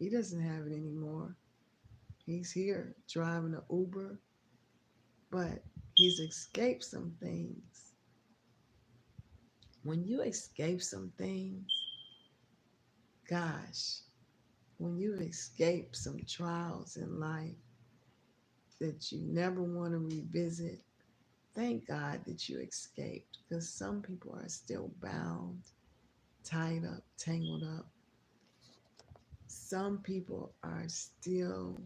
he doesn't have it anymore. He's here driving an Uber, but he's escaped some things. When you escape some things, gosh, when you escape some trials in life that you never want to revisit, thank God that you escaped because some people are still bound, tied up, tangled up. Some people are still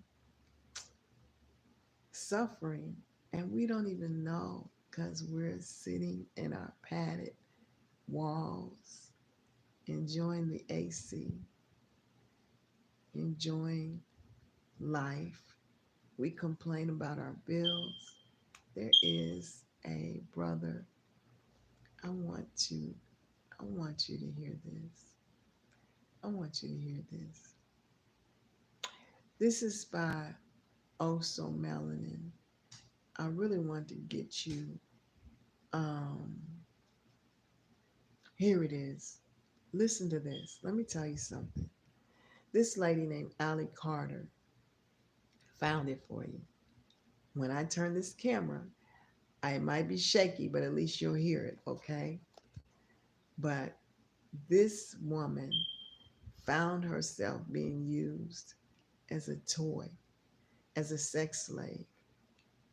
suffering and we don't even know because we're sitting in our padded walls, enjoying the AC, enjoying life. We complain about our bills. There is a brother. I want to I want you to hear this. I want you to hear this. This is by Also Melanin. I really want to get you. Um, Here it is. Listen to this. Let me tell you something. This lady named Allie Carter found it for you. When I turn this camera, I might be shaky, but at least you'll hear it, okay? But this woman found herself being used as a toy, as a sex slave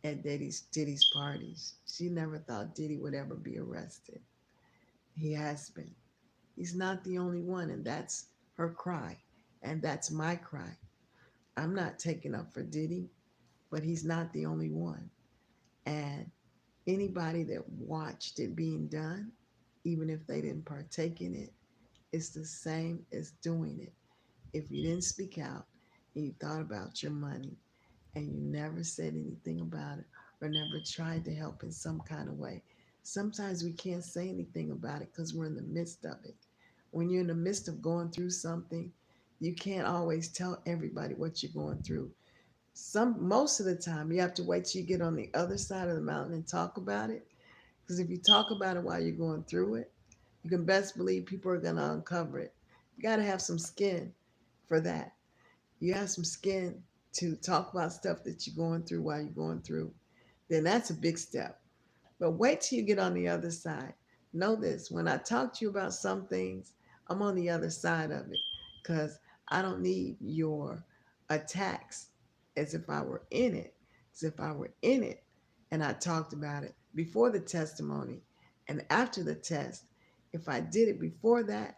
at Diddy's parties. She never thought Diddy would ever be arrested. He has been. He's not the only one, and that's her cry, and that's my cry. I'm not taking up for Diddy, but he's not the only one. And anybody that watched it being done, even if they didn't partake in it, it's the same as doing it. If you didn't speak out and you thought about your money and you never said anything about it or never tried to help in some kind of way, sometimes we can't say anything about it because we're in the midst of it. When you're in the midst of going through something, you can't always tell everybody what you're going through. Most of the time you have to wait till you get on the other side of the mountain and talk about it. Because if you talk about it while you're going through it, you can best believe people are going to uncover it. You got to have some skin for that. You have some skin to talk about stuff that you're going through while you're going through, then that's a big step. But wait till you get on the other side. Know this, when I talk to you about some things, I'm on the other side of it because I don't need your attacks as if I were in it. As if I were in it and I talked about it before the testimony and after the test. If I did it before that,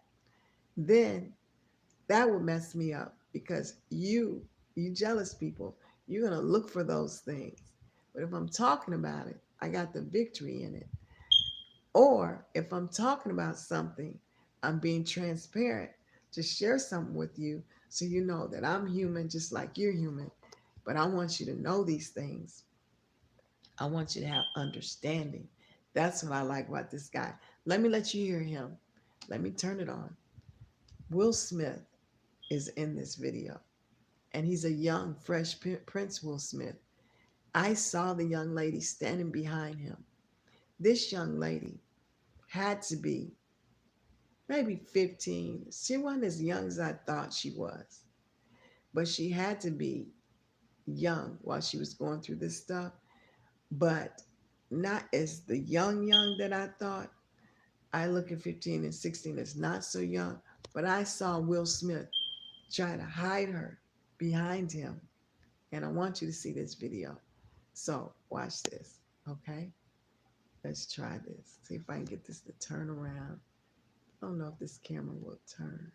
then that would mess me up because you jealous people, you're going to look for those things. But if I'm talking about it, I got the victory in it. Or if I'm talking about something, I'm being transparent to share something with you so you know that I'm human just like you're human. But I want you to know these things. I want you to have understanding. That's what I like about this guy. Let me let you hear him. Let me turn it on. Will Smith is in this video, and he's a young, fresh Prince Will Smith. I saw the young lady standing behind him. This young lady had to be maybe 15. She wasn't as young as I thought she was, but she had to be young while she was going through this stuff, but not as the young that I thought. I look at 15 and 16 as not so young, but I saw Will Smith try to hide her behind him. And I want you to see this video. So watch this, okay? Let's try this. See if I can get this to turn around. I don't know if this camera will turn.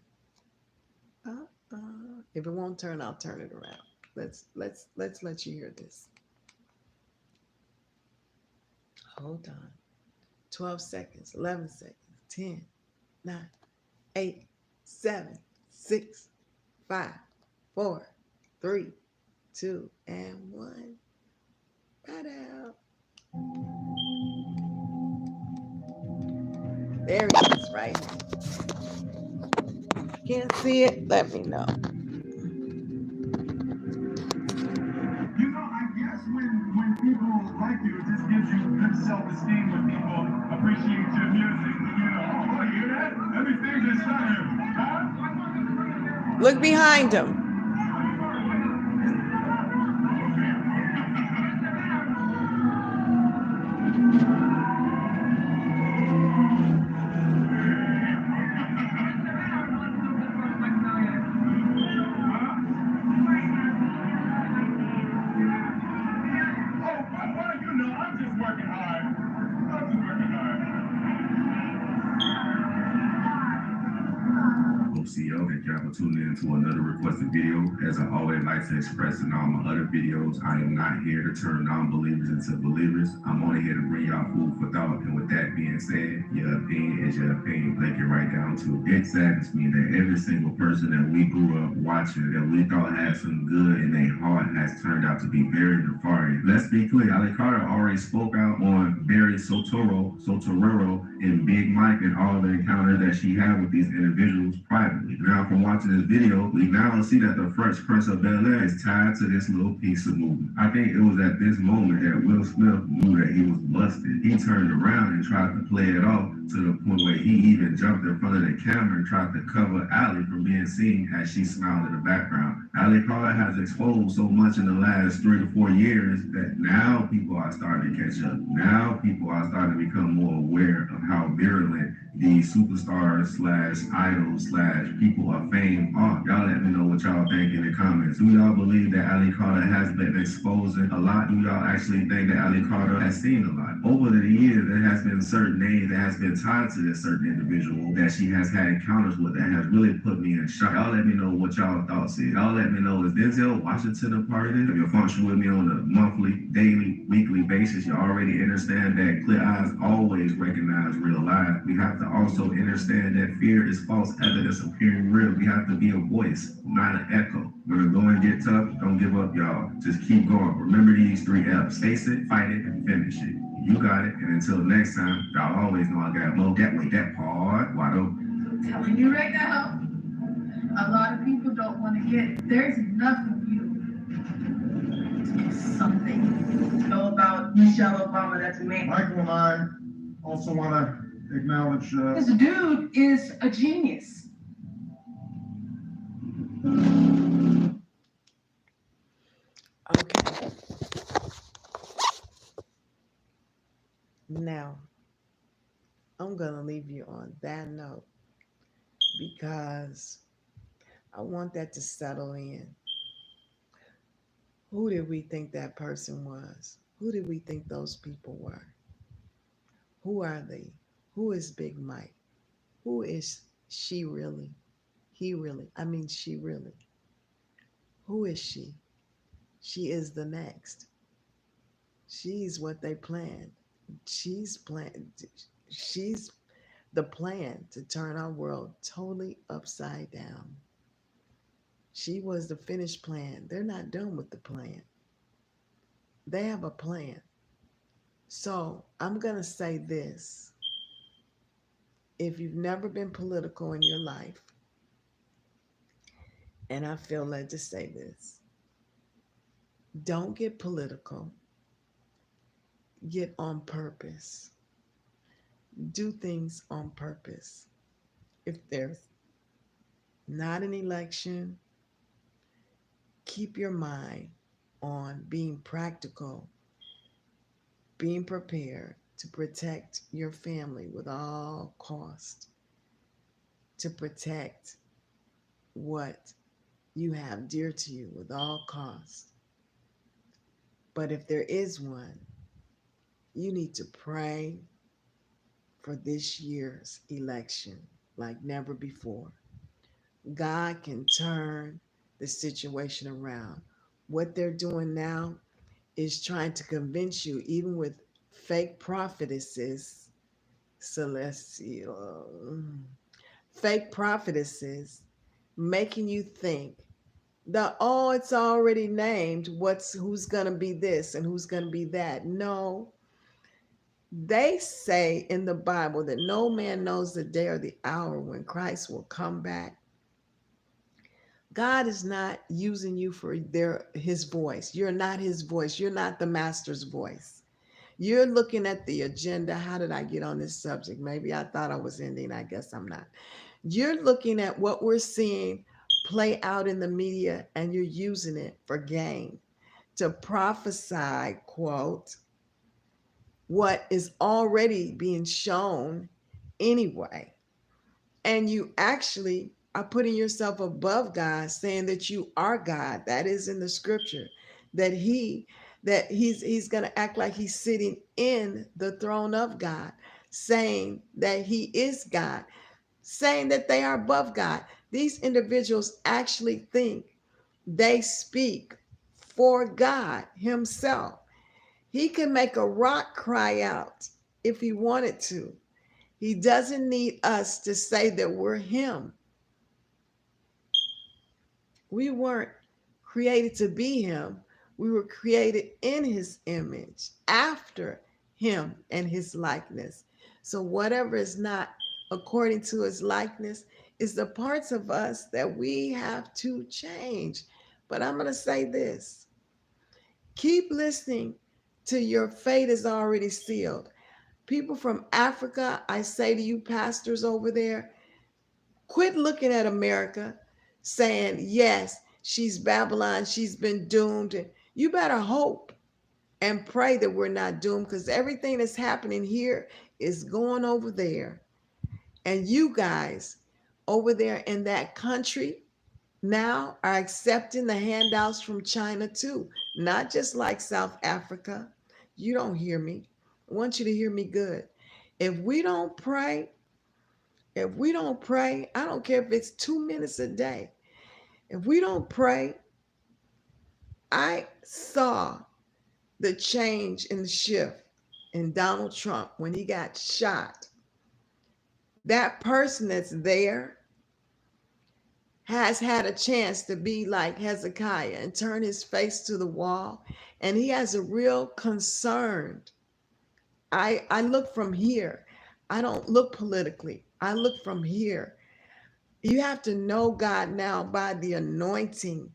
If it won't turn, I'll turn it around. Let's let you hear this. Hold on. 12 seconds, 11 seconds, 10, 9, 8, 7, 6, 5, 4, 3, 2, and 1. Right out. There it is, right? Can't see it? Let me know. You know, I guess when people like you, it just gives you good self-esteem when people appreciate your music. You know, oh, you hear that? Everything is fine. Huh? Look behind him. CEO, thank y'all for tuning in to another requested video. As I always like to express in all my other videos, I am not here to turn non-believers into believers. I'm only here to bring y'all food for thought. And with that being said, your opinion is your opinion. Break it right down to it. It saddens me that every single person that we grew up watching, that we thought had some good in their heart, has turned out to be very nefarious. Let's be clear, Ali Carter already spoke out on Barry Sotorero, and Big Mike and all the encounters that she had with these individuals privately. Now, from watching this video, we now see that the Fresh Prince of Bel-Air is tied to this little piece of movement. I think it was at this moment that Will Smith knew that he was busted. He turned around and tried to play it off to the point where he even jumped in front of the camera and tried to cover Allie from being seen as she smiled in the background. Allie Carter has exposed so much in the last 3 to 4 years that now people are starting to catch up. Now people are starting to become more aware of how virulent these superstars slash idols slash people of fame are. Y'all let me know what y'all think in the comments. Do y'all believe that Ali Carter has been exposing a lot? Do y'all actually think that Ali Carter has seen a lot? Over the years, there has been certain names that has been tied to this certain individual that she has had encounters with that has really put me in shock. Y'all let me know what y'all thoughts is. Y'all let me know, is Denzel Washington a part of this? If you're functioning with me on a monthly, daily, weekly basis, you already understand that clear eyes always recognize real lies. We have to also understand that fear is false evidence appearing real. We have to be a voice, not an echo. When the going get tough, don't give up, y'all. Just keep going. Remember these 3 F's. Face it, fight it, and finish it. You got it. And until next time, y'all always know I got more that way, that part. Why don't? I'm telling you right now, a lot of people don't want to get it. There's enough of you to do something. Know about Michelle Obama, that's me. Michael and I also want to acknowledge. This dude is a genius. Okay. Now, I'm going to leave you on that note because I want that to settle in. Who did we think that person was? Who did we think those people were? Who are they? Who is Big Mike? Who is she really? He really? I mean, she really. Who is she? She is the next. She's what they planned. She's planned. She's the plan to turn our world totally upside down. She was the finished plan. They're not done with the plan. They have a plan. So I'm going to say this. If you've never been political in your life, and I feel led to say this, don't get political. Get on purpose. Do things on purpose. If there's not an election, keep your mind on being practical, being prepared to protect your family with all cost, to protect what you have dear to you with all cost. But if there is one, you need to pray for this year's election like never before. God can turn the situation around. What they're doing now is trying to convince you, even with fake prophetesses, celestial, fake prophetesses, making you think that, oh, it's already named who's going to be this and who's going to be that. No, they say in the Bible that no man knows the day or the hour when Christ will come back. God is not using you for his voice. You're not his voice. You're not the master's voice. You're looking at the agenda. How did I get on this subject? Maybe I thought I was ending. I guess I'm not. You're looking at what we're seeing play out in the media and you're using it for gain to prophesy, quote, what is already being shown anyway. And you actually are putting yourself above God, saying that you are God. That is in the scripture, that he's going to act like he's sitting in the throne of God, saying that he is God, saying that they are above God. These individuals actually think they speak for God himself. He can make a rock cry out if he wanted to. He doesn't need us to say that we're him. We weren't created to be him. We were created in his image, after him and his likeness. So whatever is not according to his likeness It's the parts of us that we have to change. But I'm going to say this: keep listening till your fate is already sealed. People from Africa, I say to you, pastors over there, quit looking at America saying, yes, she's Babylon, she's been doomed. And you better hope and pray that we're not doomed, because everything that's happening here is going over there. And you guys over there in that country now are accepting the handouts from China too, not just like South Africa. You don't hear me. I want you to hear me good. If we don't pray, I don't care if it's 2 minutes a day. If we don't pray, I saw the change in the shift in Donald Trump when he got shot. That person that's there has had a chance to be like Hezekiah and turn his face to the wall. And he has a real concern. I look from here. I don't look politically. I look from here. You have to know God now by the anointing,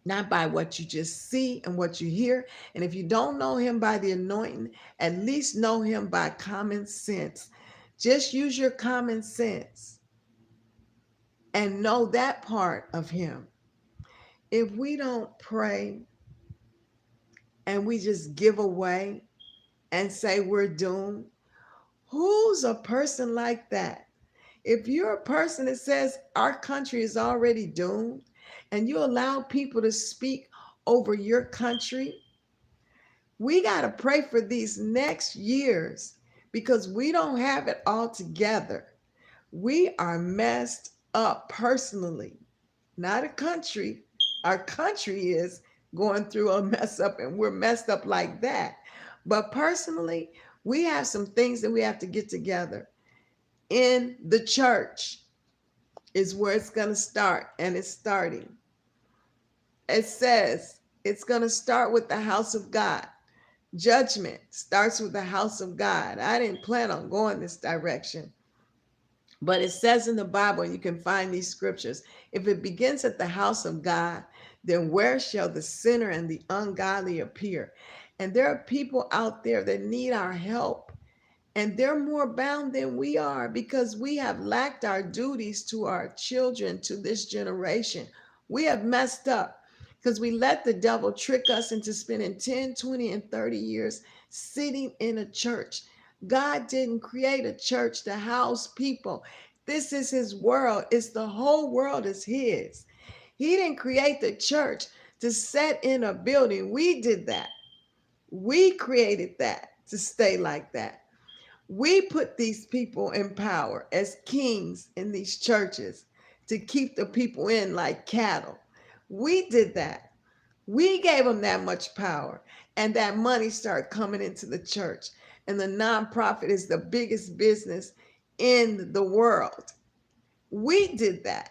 not by what you just see and what you hear. And if you don't know him by the anointing, at least know him by common sense. Just use your common sense and know that part of him. If we don't pray and we just give away and say we're doomed, who's a person like that? If you're a person that says our country is already doomed and you allow people to speak over your country, we got to pray for these next years because we don't have it all together. We are messed up personally, not a country. Our country is going through a mess up and we're messed up like that. But personally, we have some things that we have to get together. In the church is where it's going to start, and it's starting. It says it's going to start with the house of God. Judgment starts with the house of God. I didn't plan on going this direction, but it says in the Bible, and you can find these scriptures, if it begins at the house of God, then where shall the sinner and the ungodly appear? And there are people out there that need our help. And they're more bound than we are because we have lacked our duties to our children, to this generation. We have messed up because we let the devil trick us into spending 10, 20, and 30 years sitting in a church. God didn't create a church to house people. This is his world. It's the whole world is his. He didn't create the church to set in a building. We did that. We created that to stay like that. We put these people in power as kings in these churches to keep the people in like cattle. We did that. We gave them that much power, and that money started coming into the church. And the nonprofit is the biggest business in the world. We did that.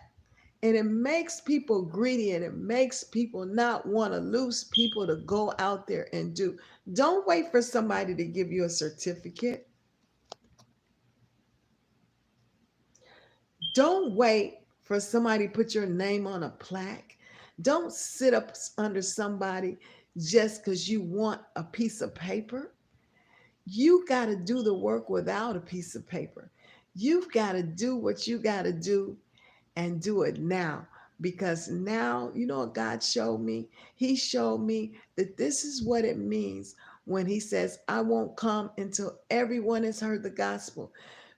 And it makes people greedy and it makes people not want to lose people to go out there and do. Don't wait for somebody to give you a certificate. Don't wait for somebody to put your name on a plaque. Don't sit up under somebody just because you want a piece of paper. You got to do the work without a piece of paper. You've got to do what you got to do and do it now. Because now, you know what God showed me? He showed me that this is what it means when he says, I won't come until everyone has heard the gospel.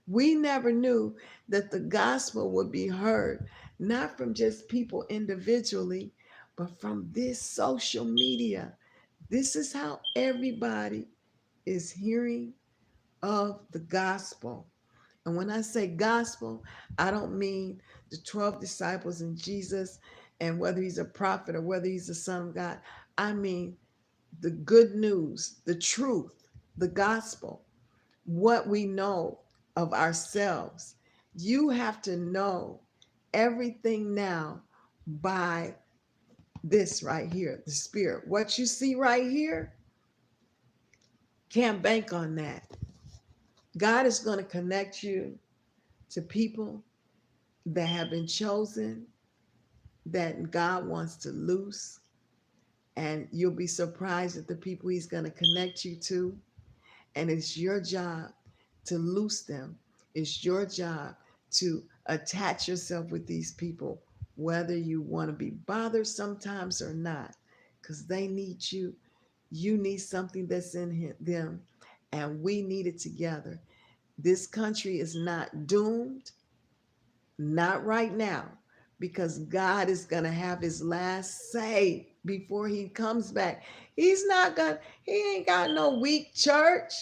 We never knew that the gospel would be heard, not from just people individually, but from this social media. This is how everybody is hearing of the gospel. And when I say gospel, I don't mean the 12 disciples and Jesus and whether he's a prophet or whether he's the Son of God. I mean the good news, the truth, the gospel, what we know of ourselves. You have to know everything now by this right here, the spirit. What you see right here, can't bank on that. God is going to connect you to people that have been chosen that God wants to loose. And you'll be surprised at the people He's going to connect you to. And it's your job to loose them. It's your job to attach yourself with these people, whether you want to be bothered sometimes or not, because they need you. You need something that's in them, and we need it together. This country is not doomed, not right now, because God is going to have His last say before He comes back. He's not going to, He ain't got no weak church.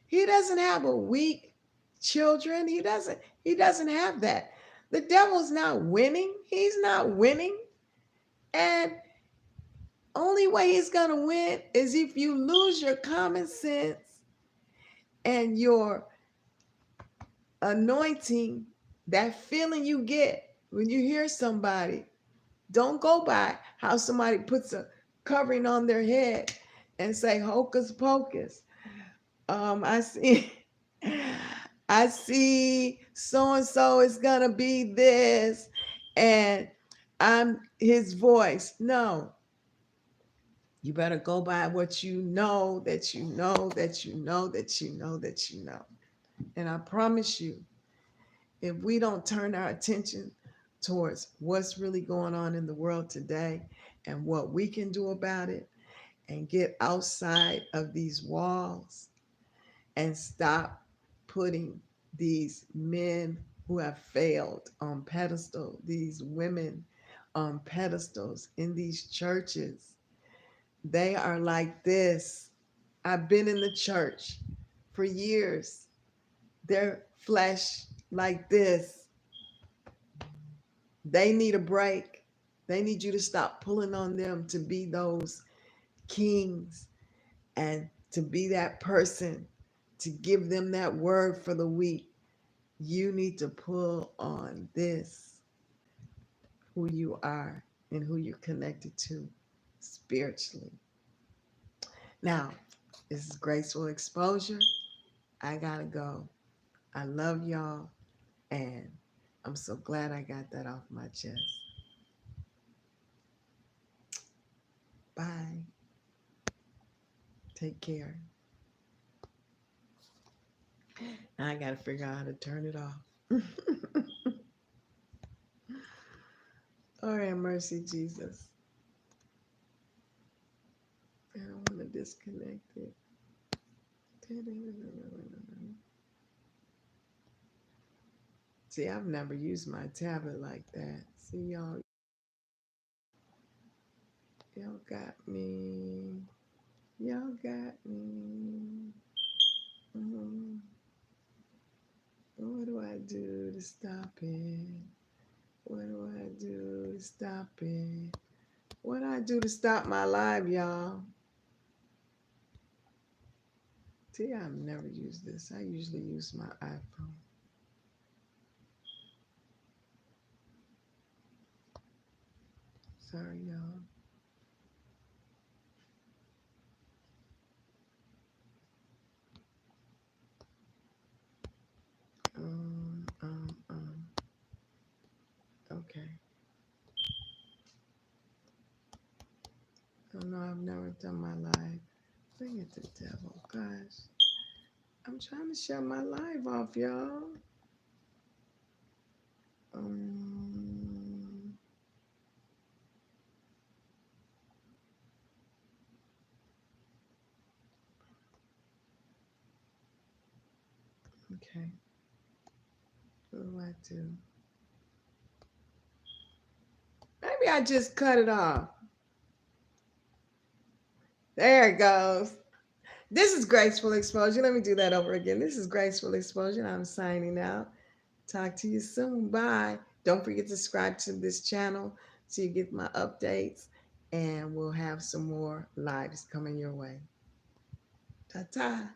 He doesn't have a weak children. He doesn't have that. The devil's not winning. He's not winning. And only way he's going to win is if you lose your common sense and your anointing, that feeling you get when you hear somebody. Don't go by how somebody puts a covering on their head and say hocus pocus. I see I see so and so is gonna be this, and I'm his voice. No, you better go by what you know, that you know, that you know, that you know, that you know. And I promise you, if we don't turn our attention towards what's really going on in the world today and what we can do about it, and get outside of these walls and stop putting these men who have failed on pedestal, these women on pedestals in these churches. They are like this. I've been in the church for years. Their flesh like this. They need a break. They need you to stop pulling on them to be those kings and to be that person, to give them that word for the week. You need to pull on this, who you are and who you're connected to spiritually. Now, this is graceful exposure. I gotta go. I love y'all, and I'm so glad I got that off my chest. Bye. Take care. Now I gotta figure out how to turn it off. Oh, have mercy, Jesus. I don't want to disconnect it. See, I've never used my tablet like that. See, y'all got me. Y'all got me. Mhm. What do I do to stop it? What do I do to stop it? What do I do to stop my live, y'all? See, I've never used this. I usually use my iPhone. Sorry, y'all. Um, um, um. Okay. Oh no, I've never done my live. Bring it to the devil. Gosh. I'm trying to shut my live off, y'all. Um, okay. What do I do? Maybe I just cut it off. There it goes. This is Graceful Exposure. Let me do that over again. This is Graceful Exposure. I'm signing out. Talk to you soon. Bye. Don't forget to subscribe to this channel so you get my updates. And we'll have some more lives coming your way. Ta ta.